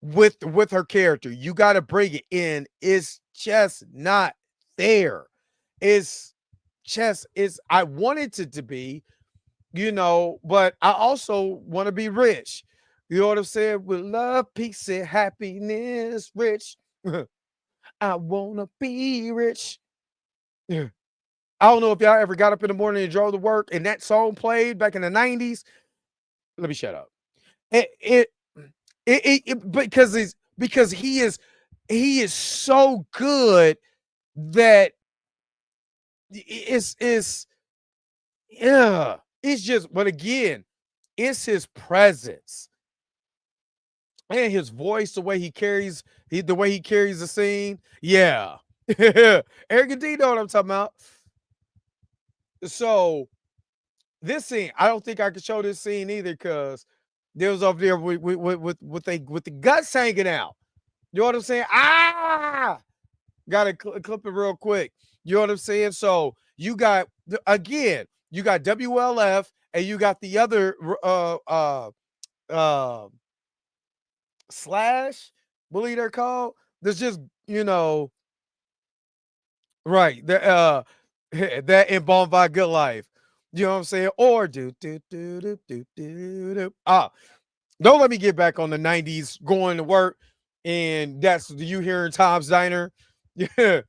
S2: with her character. You got to bring it in. It's just not there. I wanted it to be, but I also want to be rich. You know what I'm saying? With love, peace, and happiness, rich. I want to be rich. I don't know if y'all ever got up in the morning and drove to work and that song played back in the 90s. Let me shut up. Because he is so good that it's just, but again, it's his presence and his voice, the way he carries the scene. Yeah. Eric D know what I'm talking about. So this scene, I don't think I could show this scene either because there was over there with the guts hanging out. You know what I'm saying? Gotta clip it real quick. You know what I'm saying? So you got WLF and you got the other Slash, believe they're called. There's just, right. That in Bon by Good Life. You know what I'm saying? Or don't let me get back on the 90s going to work. And that's you hearing Tom's Diner. Yeah.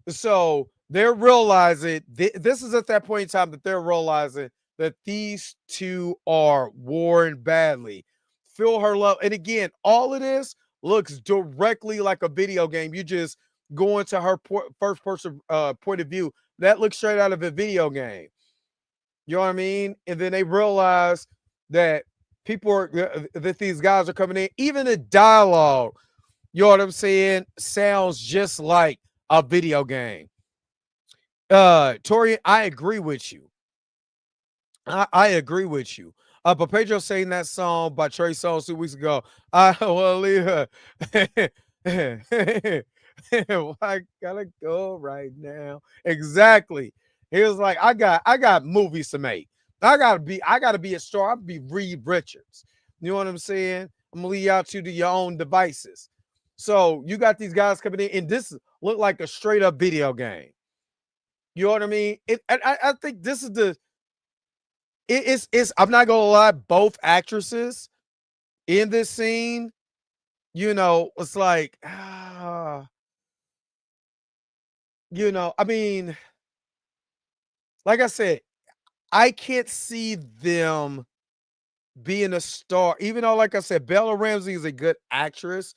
S2: So they're realizing this is at that point in time that they're realizing that these two are warring badly. Feel her love. And again, all of this looks directly like a video game. You just go into her first person point of view. That looks straight out of a video game. You know what I mean? And then they realize that people are that these guys are coming in. Even the dialogue, you know what I'm saying, sounds just like a video game. Tori, I agree with you. I agree with you. But Pedro sang that song by Trey Songz 2 weeks ago. I will leave her. I gotta go right now. Exactly. He was like, I got movies to make. I gotta be a star. I'll be Reed Richards. You know what I'm saying? I'm gonna leave y'all to your own devices. So you got these guys coming in, and this looked like a straight up video game. You know what I mean? I think this is it's I'm not gonna lie, both actresses in this scene, you know, it's like you know, I mean, like I said, I can't see them being a star, even though, like I said, Bella Ramsey is a good actress.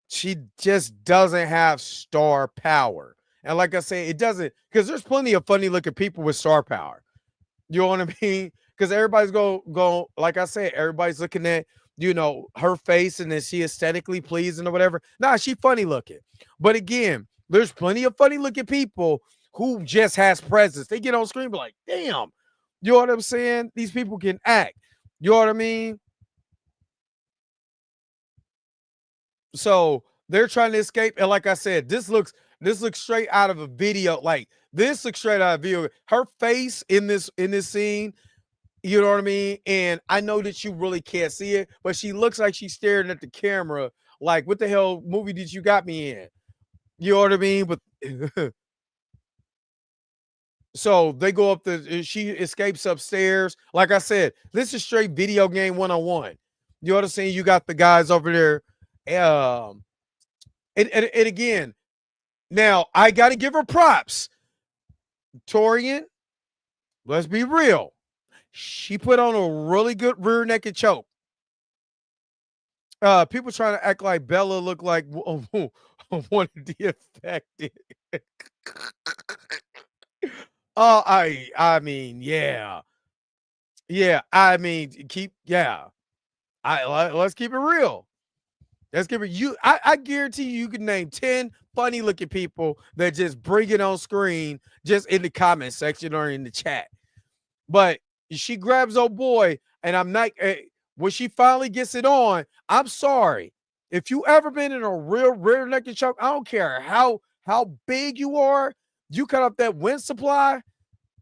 S2: She just doesn't have star power. And like I say, it doesn't, because there's plenty of funny looking people with star power. You know what I mean? Because everybody's go, like I said, everybody's looking at, you know, her face and is she aesthetically pleasing or whatever. Nah, she funny looking. But again, there's plenty of funny looking people who just has presence. They get on screen, be like, damn. You know what I'm saying? These people can act. You know what I mean? So they're trying to escape. And like I said, this looks straight out of a video. Like this looks straight out of a video. Her face in this scene, you know what I mean? And I know that you really can't see it, but she looks like she's staring at the camera. Like, what the hell movie did you got me in? You know what I mean? But so they go up she escapes upstairs. Like I said, this is straight video game 101. You know what I'm saying? You got the guys over there. And again, now I got to give her props. Torian, let's be real. She put on a really good rear naked choke. People trying to act like Bella looked like one of the affected. Oh, I mean, yeah. Yeah, I mean, let's keep it real. Let's give it I guarantee you can name 10 funny looking people that just bring it on screen just in the comment section or in the chat. But she grabs old boy, and I'm not when she finally gets it on, I'm sorry. If you ever been in a real rear naked choke, I don't care how big you are, you cut up that wind supply,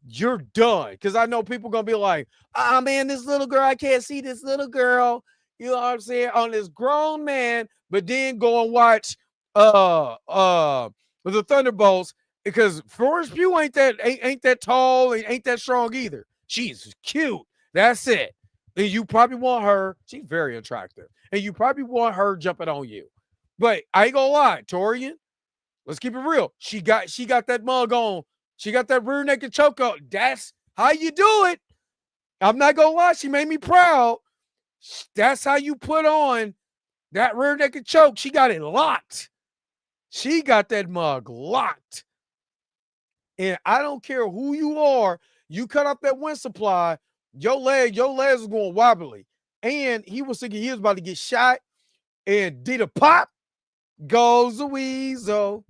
S2: you're done. Because I know people gonna be like, ah, man, this little girl, I can't see this little girl. You know what I'm saying? On this grown man, but then go and watch the Thunderbolts, because Florence Pugh ain't that tall and ain't that strong either. She's cute. That's it. And you probably want her. She's very attractive. And you probably want her jumping on you. But I ain't gonna lie, Torian, let's keep it real. She got that mug on. She got that rear naked choke on. That's how you do it. I'm not gonna lie, she made me proud. That's how you put on that rear naked choke. She got it locked. She got that mug locked. And I don't care who you are, you cut up that wind supply, your legs is going wobbly. And he was thinking he was about to get shot, and did a pop, goes the weasel.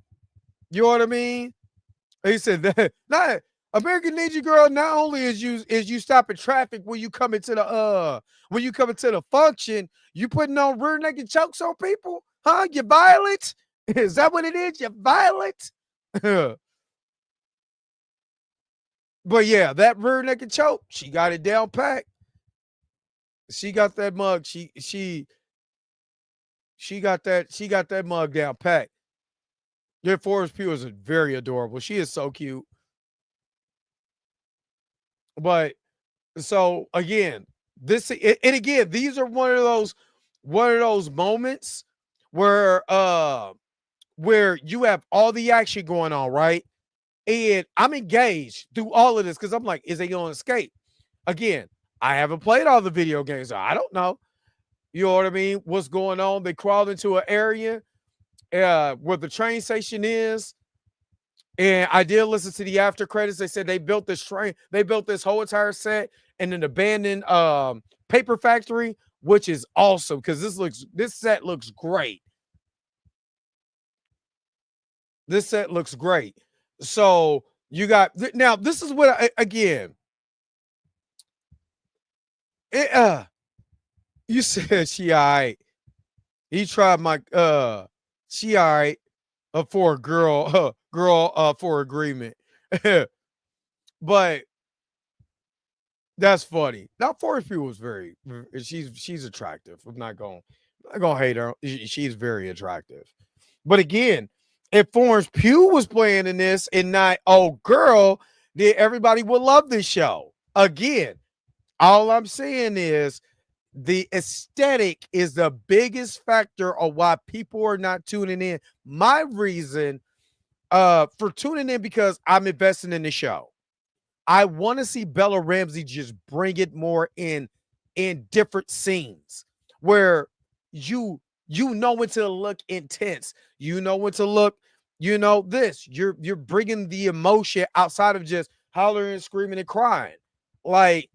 S2: You know what I mean? He said that not American Ninja Girl, not only is you stopping traffic when you come into the function, you putting on rear naked chokes on people? Huh? You violent? Is that what it is? You violent? But yeah, that rear naked choke, she got it down packed. She got that mug. She got that mug down packed. Yeah, Forrest Pugh is very adorable. She is so cute. But so again, these are one of those moments where you have all the action going on, right? And I'm engaged through all of this because I'm like, is they going to escape? Again, I haven't played all the video games, so I don't know. You know what I mean? What's going on? They crawled into an area where the train station is. And I did listen to the after credits. They said they built this train, they built this whole entire set in an abandoned paper factory, which is awesome because this set looks great. This set looks great. So you got now. This is what again. You said she all right. He tried my she all right for a girl for agreement. But that's funny. Now Forest View was very she's attractive. I'm not gonna hate her. She's very attractive. But again, if Florence Pugh was playing in this and not oh girl, then everybody would love this show. Again, all I'm saying is the aesthetic is the biggest factor of why people are not tuning in. My reason for tuning in because I'm investing in the show. I want to see Bella Ramsey just bring it more in different scenes where you know when to look intense, you know when to look, you know this. You're bringing the emotion outside of just hollering, screaming, and crying. Like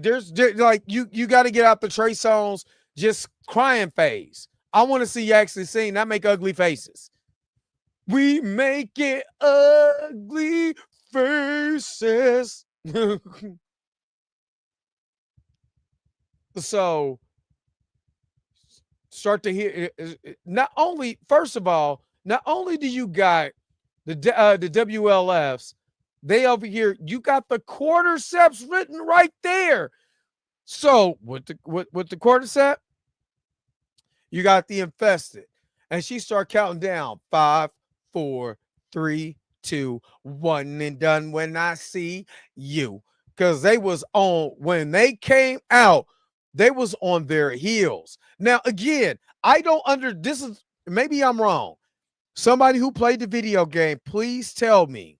S2: there's like you got to get out the Trey Songz just crying phase. I want to see you actually sing, not make ugly faces. We make it ugly faces. So start to hear not only first of all, not only do you got the WLFs, they over here, you got the quarterceps written right there. So with the quartercep, you got the infested, and she start counting down 5, 4, 3, 2, 1, and done when I see you. Because they was on when they came out, they was on their heels. Now again, I don't this is maybe I'm wrong. Somebody who played the video game, please tell me.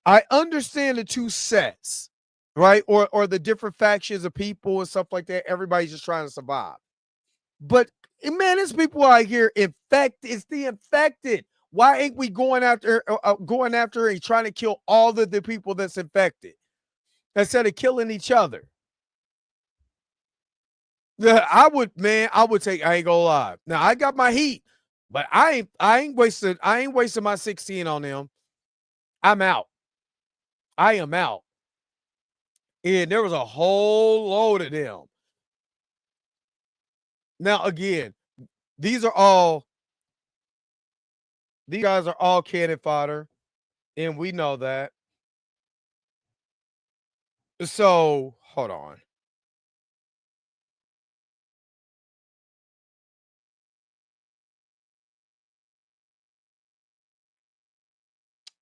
S2: I understand the two sets, right? Or the different factions of people and stuff like that. Everybody's just trying to survive. But man, there's people out here infected. It's the infected. Why ain't we going after and trying to kill all of the people that's infected instead of killing each other? I would take. I ain't gonna lie. Now I got my heat, but I ain't wasting my 16 on them. I'm out. I am out. And there was a whole load of them. Now, again, these guys are all cannon fodder, and we know that. So, hold on.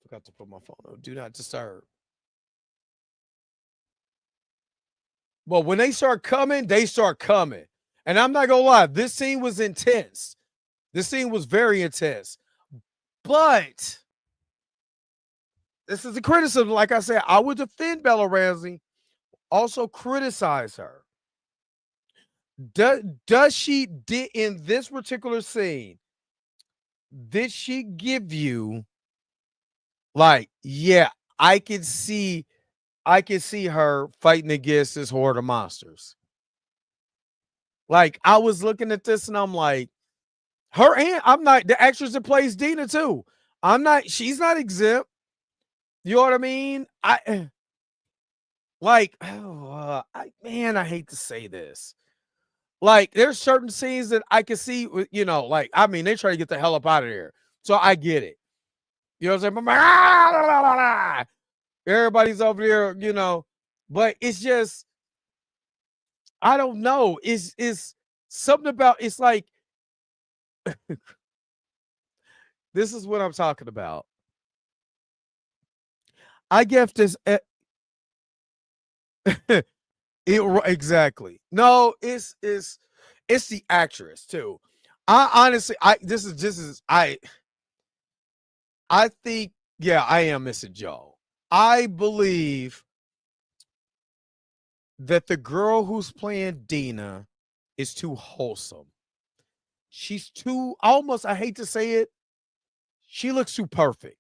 S2: Forgot to put my phone on. Do not disturb. But when they start coming, they start coming. And I'm not gonna lie, this scene was intense. This scene was very intense. But this is a criticism. Like I said, I would defend Bella Ramsey, also criticize her. Does she did in this particular scene? Did she give you like, yeah, I can see her fighting against this horde of monsters. Like I was looking at this and I'm like, her and I'm not the actress that plays Dina too. She's not exempt. You know what I mean? I hate to say this. Like there's certain scenes that I can see, you know, like, I mean, they try to get the hell up out of there. So I get it. You know what I'm saying? I'm like, everybody's over there, you know, but it's just, I don't know. It's something about, it's like, this is what I'm talking about. I give this exactly. No, it's the actress too. I honestly, I think, yeah, I am missing Joe. I believe that the girl who's playing Dina is too wholesome. She's too almost, I hate to say it, she looks too perfect.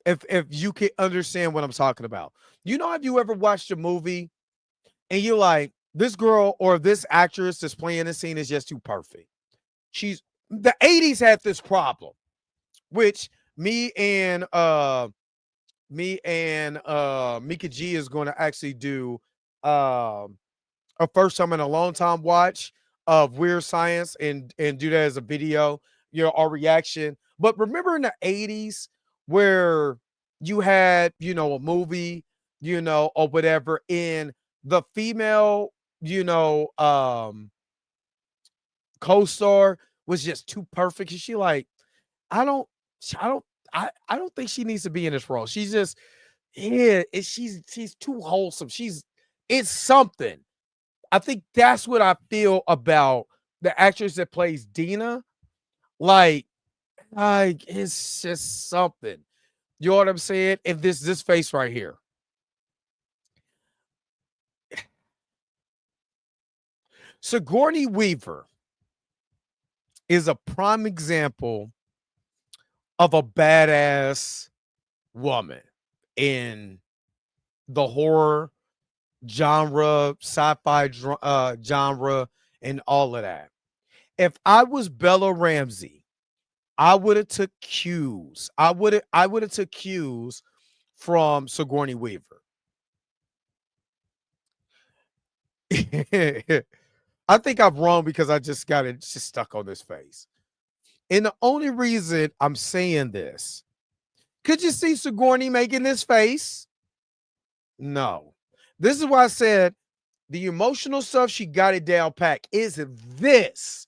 S2: If you can understand what I'm talking about. You know, have you ever watched a movie and you're like, this girl or this actress that's playing the scene is just too perfect. She's the 80s had this problem, which Mika G is going to actually do a first time in a long time watch of Weird Science and do that as a video, our reaction. But remember in the 80s where you had, a movie, or whatever, in the female, co-star was just too perfect. And she like, I don't, I don't, I don't think she needs to be in this role. She's just, yeah, she's too wholesome. It's something. I think that's what I feel about the actress that plays Dina. Like it's just something. You know what I'm saying? If this face right here. Sigourney Weaver is a prime example of a badass woman in the horror genre, sci-fi genre, and all of that. If I was Bella Ramsey, I would have took cues. I would have took cues from Sigourney Weaver. I think I'm wrong because I just got it just stuck on this face. And the only reason I'm saying this, could you see Sigourney making this face? No. This is why I said the emotional stuff, she got it down pat. Is this?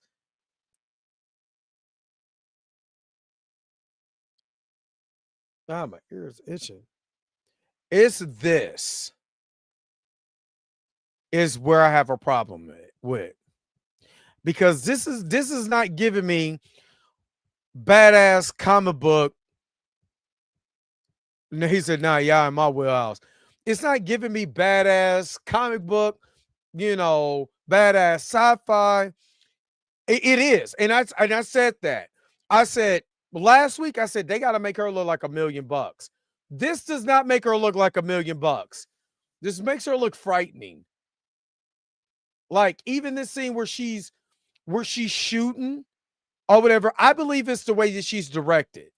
S2: Ah, my ears itching. It's this is where I have a problem with. Because this is not giving me badass comic book. No, he said, nah, yeah, in my wheelhouse. It's not giving me badass comic book, badass sci-fi. It is. And I said that. I said last week, I said they got to make her look like $1 million. This does not make her look like $1 million. This makes her look frightening. Like even this scene where she's shooting or whatever, I believe it's the way that she's directed.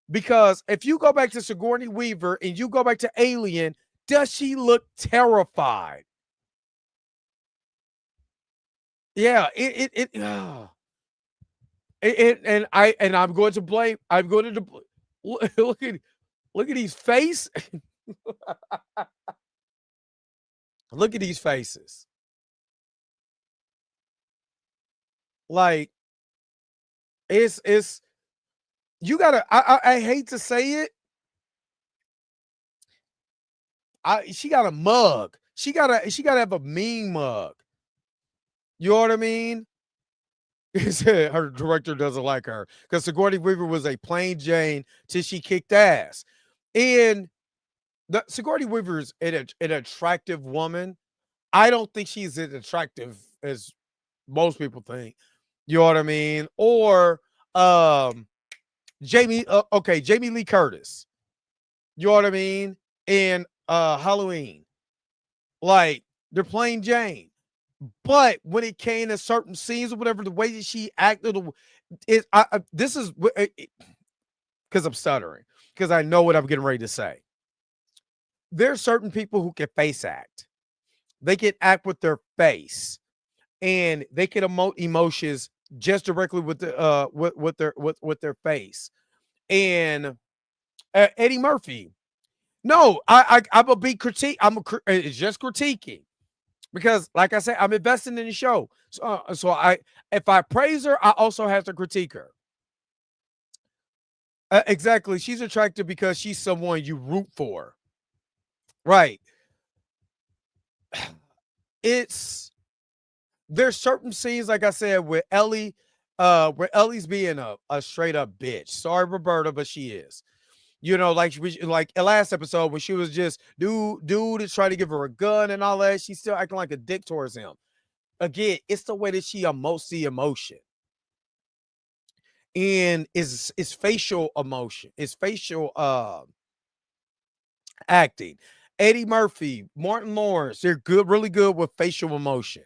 S2: Because if you go back to Sigourney Weaver and you go back to Alien, does she look terrified? Yeah, I'm going to blame. I'm going to look at these faces. Look at these faces. Like it's you gotta. I hate to say it. She got a mug. She gotta have a mean mug. You know what I mean? He said her director doesn't like her because Sigourney Weaver was a plain Jane till she kicked ass. And the Sigourney Weaver is an attractive woman. I don't think she's as attractive as most people think. You know what I mean? Or Jamie Lee Curtis. You know what I mean? And Halloween. Like they're plain Jane. But when it came to certain scenes or whatever, the way that she acted, this is because I'm stuttering, because I know what I'm getting ready to say. There's certain people who can face act. They can act with their face, and they can emote emotions just directly with the with their face. And Eddie Murphy. No, I'm a big critique. It's just critiquing. Because, like I said, I'm investing in the show. So if I praise her, I also have to critique her. Exactly. She's attractive because she's someone you root for. Right. There's certain scenes, like I said, with Ellie where Ellie's being a straight up bitch. Sorry, Roberta, but she is. Like last episode when she was just dude is trying to give her a gun and all that. She's still acting like a dick towards him. Again, it's the way that she emotes the emotion. And is facial emotion, is facial acting. Eddie Murphy, Martin Lawrence, they're good, really good with facial emotion.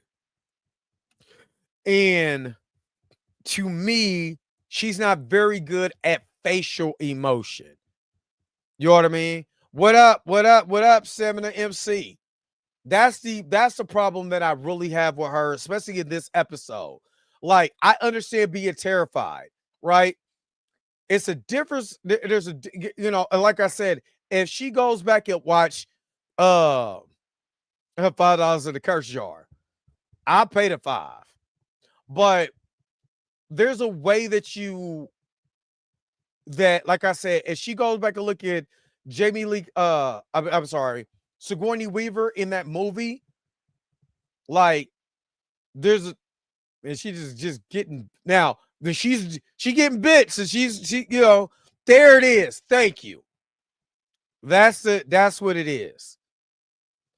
S2: And to me, she's not very good at facial emotion. You know what I mean? What up? What up? What up, Seminar MC? That's the problem that I really have with her, especially in this episode. Like, I understand being terrified, right? It's a difference. There's a, like I said, if she goes back and watch her $5 in the curse jar, I paid it $5. But there's a way that like I said, if she goes back and look at Jamie Lee, I'm sorry, Sigourney Weaver in that movie, like and she's just getting now. She getting bits, and she there it is. Thank you. That's what it is.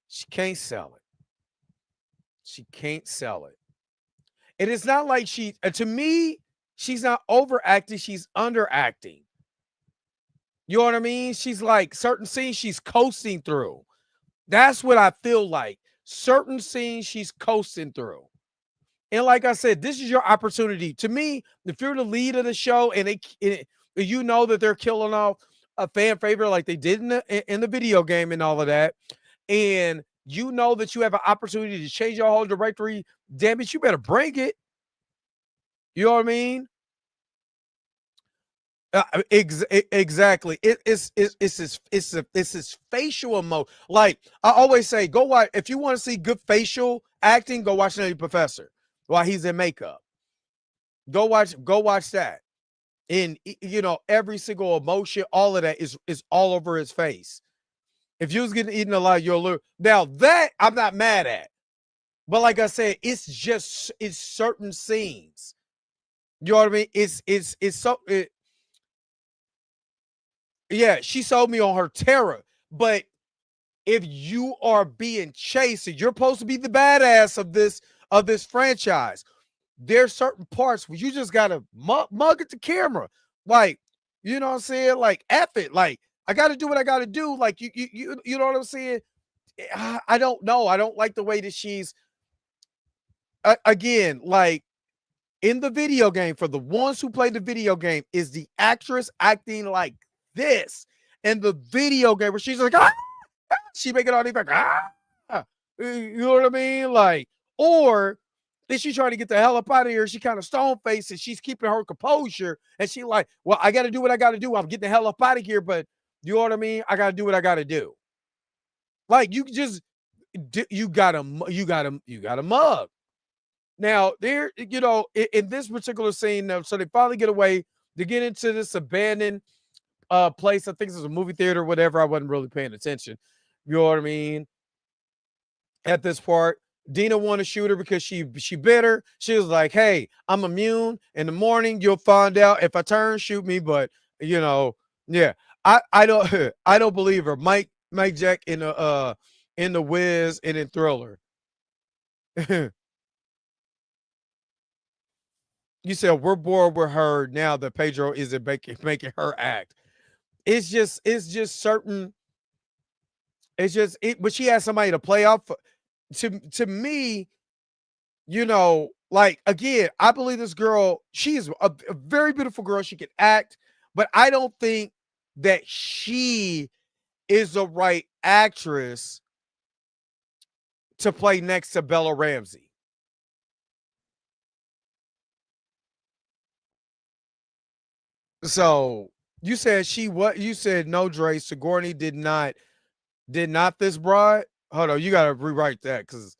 S2: She can't sell it. She can't sell it. And it's not like to me, she's not overacting, she's underacting. You know what I mean? She's like certain scenes she's coasting through. That's what I feel like. Certain scenes she's coasting through. And like I said, this is your opportunity. To me, if you're the lead of the show and you know that they're killing off a fan favorite like they did in the video game and all of that, and you know that you have an opportunity to change your whole directory, damn it, you better bring it. You know what I mean? Exactly. It's his facial emotion. Like I always say, go watch if you want to see good facial acting. Go watch Nutty Professor while he's in makeup. Go watch that. And every single emotion, all of that is all over his face. If you was getting eaten alive, you'll lose. Now that I'm not mad at, but like I said, it's certain scenes. You know what I mean? Yeah, she sold me on her terror. But if you are being chased and you're supposed to be the badass of this franchise, there's certain parts where you just gotta mug at the camera. Like, you know what I'm saying? Like, F it. Like, I gotta do what I gotta do. Like, you know what I'm saying? I don't know. I don't like the way that she's again, like in the video game, for the ones who play the video game, is the actress acting like this in the video game where she's like, she making all these like, you know what I mean? Like, or is she trying to get the hell up out of here? She kind of stone faced and she's keeping her composure. And she like, well, I got to do what I got to do. I'm getting the hell up out of here. But you know what I mean? I got to do what I got to do. Like you got to mug. Now there, in this particular scene, so they finally get away. They get into this abandoned place. I think this is a movie theater or whatever. I wasn't really paying attention. You know what I mean? At this part, Dina wanted to shoot her because she bit her. She was like, hey, I'm immune. In the morning, you'll find out. If I turn, shoot me. But yeah. I don't believe her. Mike Jack in the Wiz and in Thriller. You said we're bored with her now that Pedro isn't making her act. It's just certain. But she has somebody to play off. To me, like again, I believe this girl. She is a very beautiful girl. She can act, but I don't think that she is the right actress to play next to Bella Ramsey. So you said you said no, Dre. Sigourney did not this broad. Hold on, you gotta rewrite that because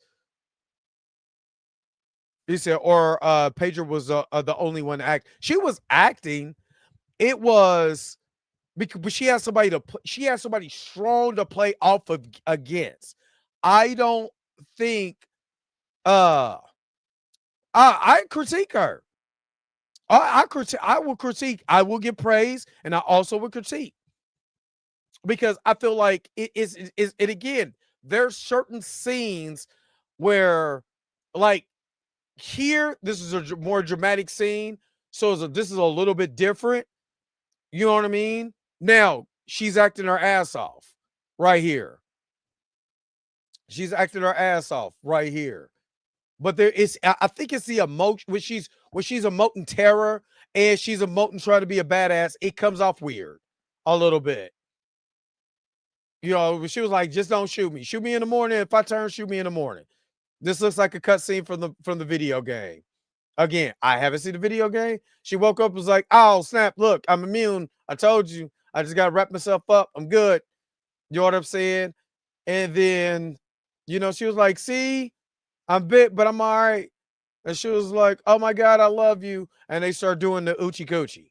S2: you said or Pedro was the only one to act. She was acting. It was but she has somebody she has somebody strong to play off of against. I don't think I critique her. I will critique. I will give praise, and I also will critique because I feel like it again. There's certain scenes where, like here, this is a more dramatic scene, so this is a little bit different. You know what I mean? Now she's acting her ass off right here. She's acting her ass off right here. But there is, I think it's the emotion when she's emoting terror and she's emoting trying to be a badass. It comes off weird a little bit. You know, she was like, "Just don't shoot me. Shoot me in the morning. If I turn, shoot me in the morning." This looks like a cutscene from the video game. Again, I haven't seen the video game. She woke up and was like, "Oh snap! Look, I'm immune. I told you. I just gotta wrap myself up. I'm good." You know what I'm saying? And then, you know, she was like, "See, I'm bit, but I'm all right." And she was like, "Oh my God, I love you." And they start doing the oochie coochie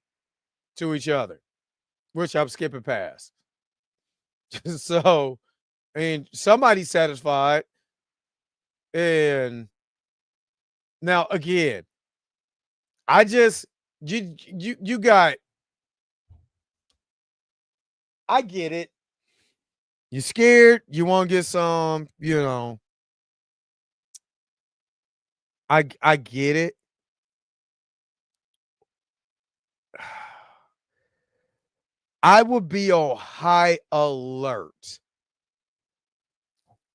S2: to each other, which I'm skipping past. So, and somebody's satisfied. And now again, I just you got I get it. You scared, you want to get some, you know. I get it. I would be on high alert.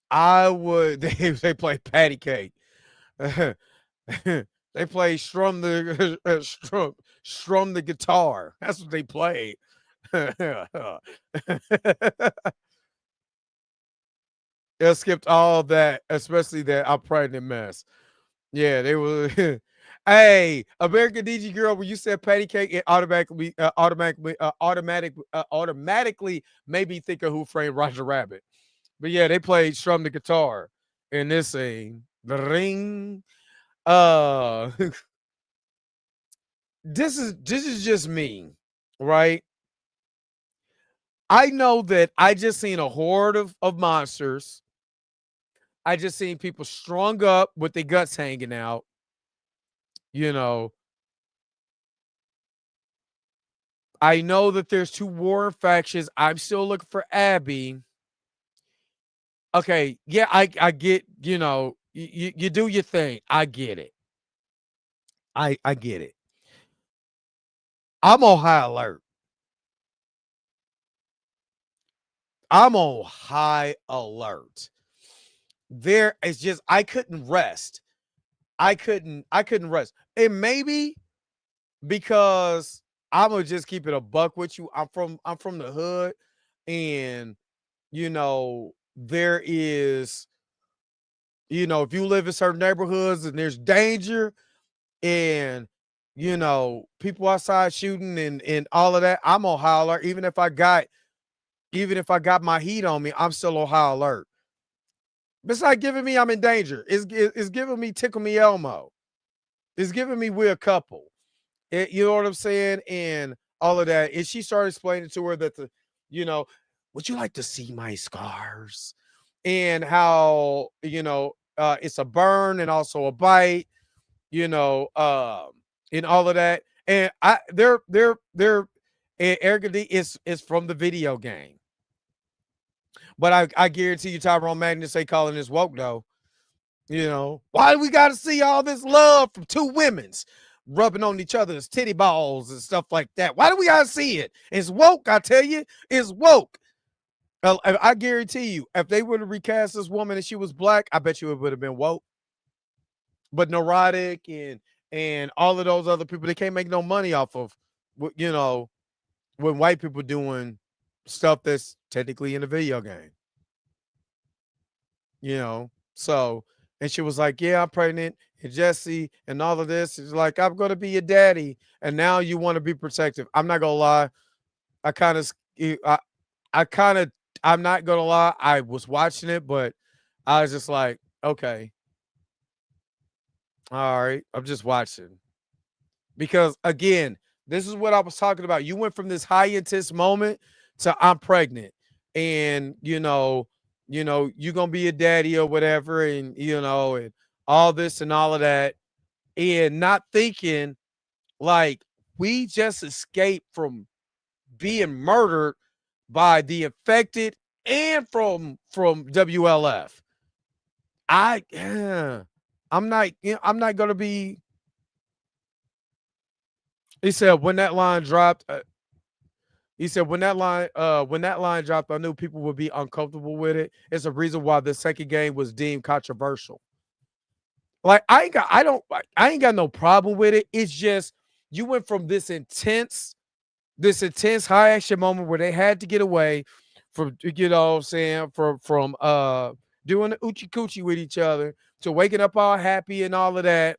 S2: I would they play patty cake. They play strum the guitar. That's what they play. They skipped all that, especially that I'm pregnant mess. Yeah, they were. Hey, American DG girl, when you said patty cake, it automatically made me think of Who Framed Roger Rabbit. But yeah, they played strum the guitar in this scene. The ring. Uh, this is just me, right? I know that I just seen a horde of monsters. I just seen people strung up with their guts hanging out. You know, I know that there's two warring factions. I'm still looking for Abby. Okay, yeah, I get, you know, you do your thing. I get it. I get it. I'm on high alert. I'm on high alert. There is just I couldn't rest. I couldn't rest. And maybe because I'm gonna just keep it a buck with you. I'm from the hood, and you know, there is, you know, if you live in certain neighborhoods and there's danger and you know, people outside shooting and all of that, I'm on high alert. Even if I got my heat on me, I'm still on high alert. It's like giving me I'm in danger. It's giving me Tickle Me Elmo. It's giving me we're a couple. You know what I'm saying? And all of that. And she started explaining to her that you know, would you like to see my scars? And how, you know, it's a burn and also a bite, you know, and all of that. And they're and Erica D is from the video game. But I guarantee you Tyrone Magnus ain't calling this woke though. You know, why do we got to see all this love from two women's rubbing on each other's titty balls and stuff like that? Why do we got to see it? It's woke, I tell you. It's woke. I guarantee you, if they were to recast this woman and she was black, I bet you it would have been woke. But neurotic and all of those other people, they can't make no money off of, you know, when white people doing stuff that's technically in the video game. You know, so and she was like, "Yeah, I'm pregnant, and Jesse, and all of this." She's like, "I'm gonna be your daddy," and now you want to be protective. I'm not gonna lie, I kind of, I kind of, I'm not gonna lie. I was watching it, but I was just like, okay, all right, I'm just watching because again, this is what I was talking about. You went from this high intense moment to I'm pregnant, and you're gonna be a daddy or whatever, and you know, and all this and all of that, and not thinking Like, we just escaped from being murdered by the infected and from WLF. I I'm not, I'm not gonna be. He said when that line dropped. He said when that line dropped, I knew people would be uncomfortable with it. It's a reason why the second game was deemed controversial. Like, I ain't got no problem with it. It's just you went from this intense high action moment where they had to get away from, you know what I'm saying, from doing the oochie coochie with each other to waking up all happy and all of that.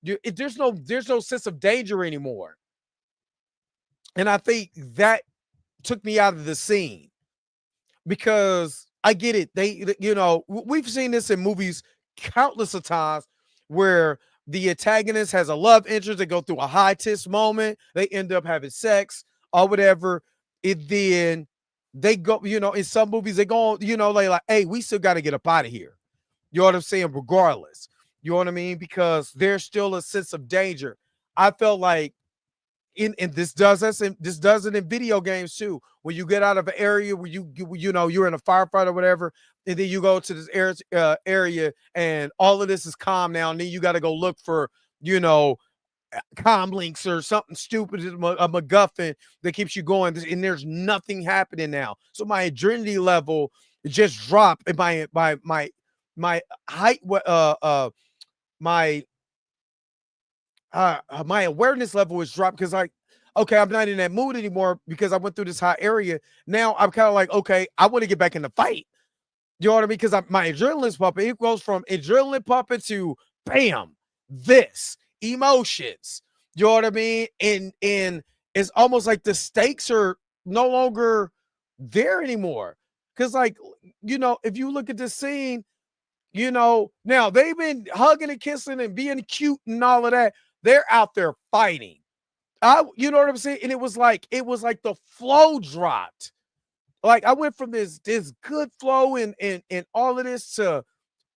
S2: There's no sense of danger anymore. And I think that took me out of the scene, because I get it. We've seen this in movies countless of times where the antagonist has a love interest. They go through a high tense moment. They end up having sex or whatever. And then they go, in some movies, they go, like, hey, we still got to get up out of here. You know what I'm saying? Regardless. You know what I mean? Because there's still a sense of danger. I felt like and this does it in video games too. When you get out of an area where you're in a firefight or whatever, and then you go to this area and all of this is calm now, and then you got to go look for comm links or something stupid, a MacGuffin that keeps you going, and there's nothing happening now. So my adrenaline level just dropped, and my height, my awareness level was dropped, because okay, I'm not in that mood anymore because I went through this hot area. Now I'm kind of like, okay, I want to get back in the fight. You know what I mean? Because my adrenaline's pumping. It goes from adrenaline pumping to bam, this emotions. You know what I mean? And it's almost like the stakes are no longer there anymore. Because, like, if you look at this scene, now they've been hugging and kissing and being cute and all of that. They're out there fighting. You know what I'm saying? And it was like the flow dropped. Like, I went from this good flow and all of this to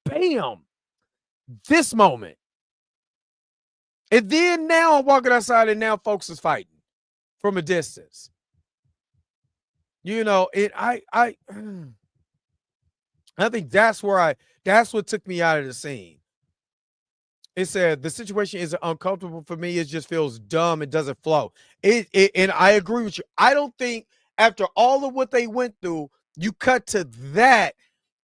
S2: bam, this moment. And then now I'm walking outside, and now folks is fighting from a distance. I think that's what took me out of the scene. It said the situation isn't uncomfortable for me. It just feels dumb. It doesn't flow. And I agree with you. I don't think after all of what they went through, you cut to that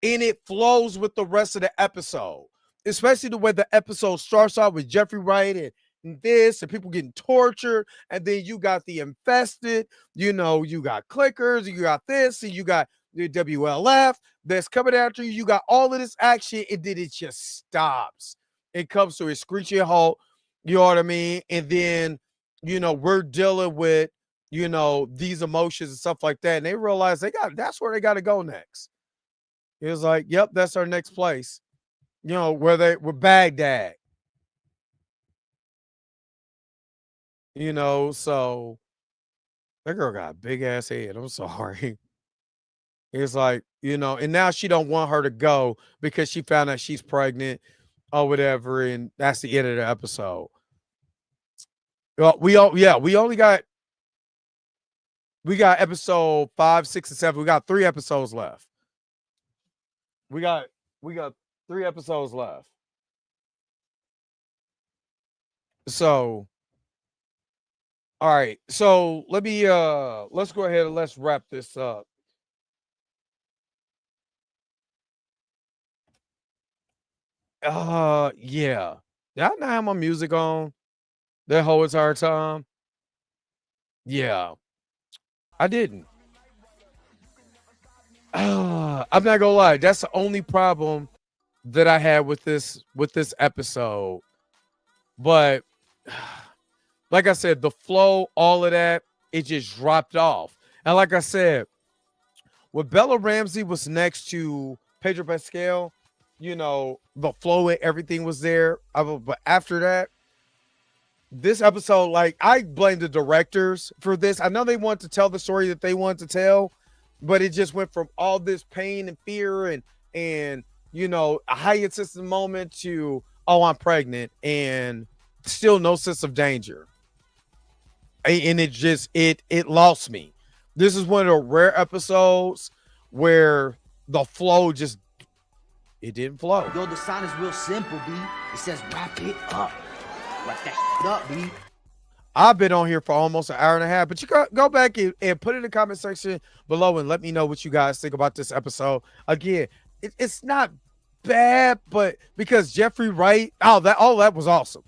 S2: and it flows with the rest of the episode, especially the way the episode starts out with Jeffrey Wright and this and people getting tortured. And then you got the infested, you got clickers, you got this, and you got the WLF that's coming after you. You got all of this action, and then it just stops. It comes to a screeching halt, you know what I mean? And then, we're dealing with, these emotions and stuff like that. And they realize that's where they got to go next. It was like, yep, that's our next place. Where Baghdad. So that girl got a big ass head. I'm sorry. It's like, and now she don't want her to go because she found out she's pregnant or whatever, and that's the end of the episode. Well, we got episode 5, 6, and 7. We got 3 episodes left. We got 3 episodes left. So, all right. So let's go ahead and let's wrap this up. Yeah. Did I not have my music on that whole entire time? Yeah, I didn't. I'm not gonna lie. That's the only problem that I had with this episode. But like I said, the flow, all of that, it just dropped off. And like I said, when Bella Ramsey was next to Pedro Pascal, the flow and everything was there. But after that, this episode, like, I blame the directors for this. I know they want to tell the story that they want to tell, but it just went from all this pain and fear and a high insistent moment to, oh, I'm pregnant, and still no sense of danger. And it just it lost me. This is one of the rare episodes where the flow just it didn't flow.
S4: Yo, the sign is real simple, B. It says wrap it up. Wrap that shit up, B.
S2: I've been on here for almost an hour and a half, but you go back and put it in the comment section below and let me know what you guys think about this episode. Again, it's not bad, but because Jeffrey Wright, all that was awesome.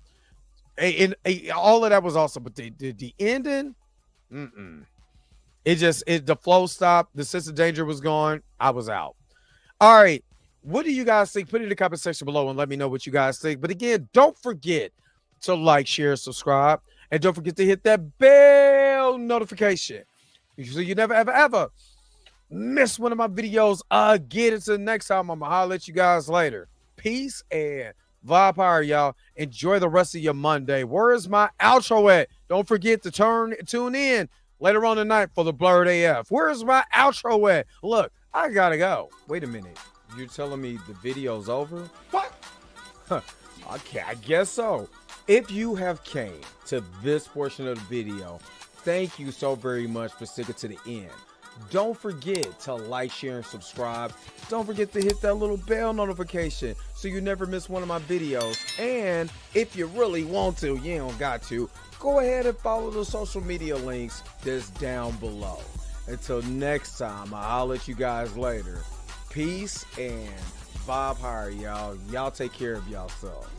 S2: All of that was awesome, but the ending, the flow stopped, the sense of danger was gone. I was out. All right, what do you guys think? Put it in the comment section below and let me know what you guys think. But again, don't forget to like, share, subscribe, and don't forget to hit that bell notification so you never ever miss one of my videos again. Until next time, I'm gonna holler at you guys later. Peace and vibe power, y'all. Enjoy the rest of your Monday. Where is my outro at? Don't forget to tune in later on tonight for the Blurred AF. Where's my outro at? Look, I gotta go. Wait a minute. You're telling me the video's over? What? Okay, I guess so. If you have came to this portion of the video, thank you so very much for sticking to the end. Don't forget to like, share, and subscribe. Don't forget to hit that little bell notification so you never miss one of my videos. And if you really want to, you don't got to, go ahead and follow the social media links that's down below. Until next time, I'll let you guys later. Peace and vibe higher, y'all. Y'all take care of yourself.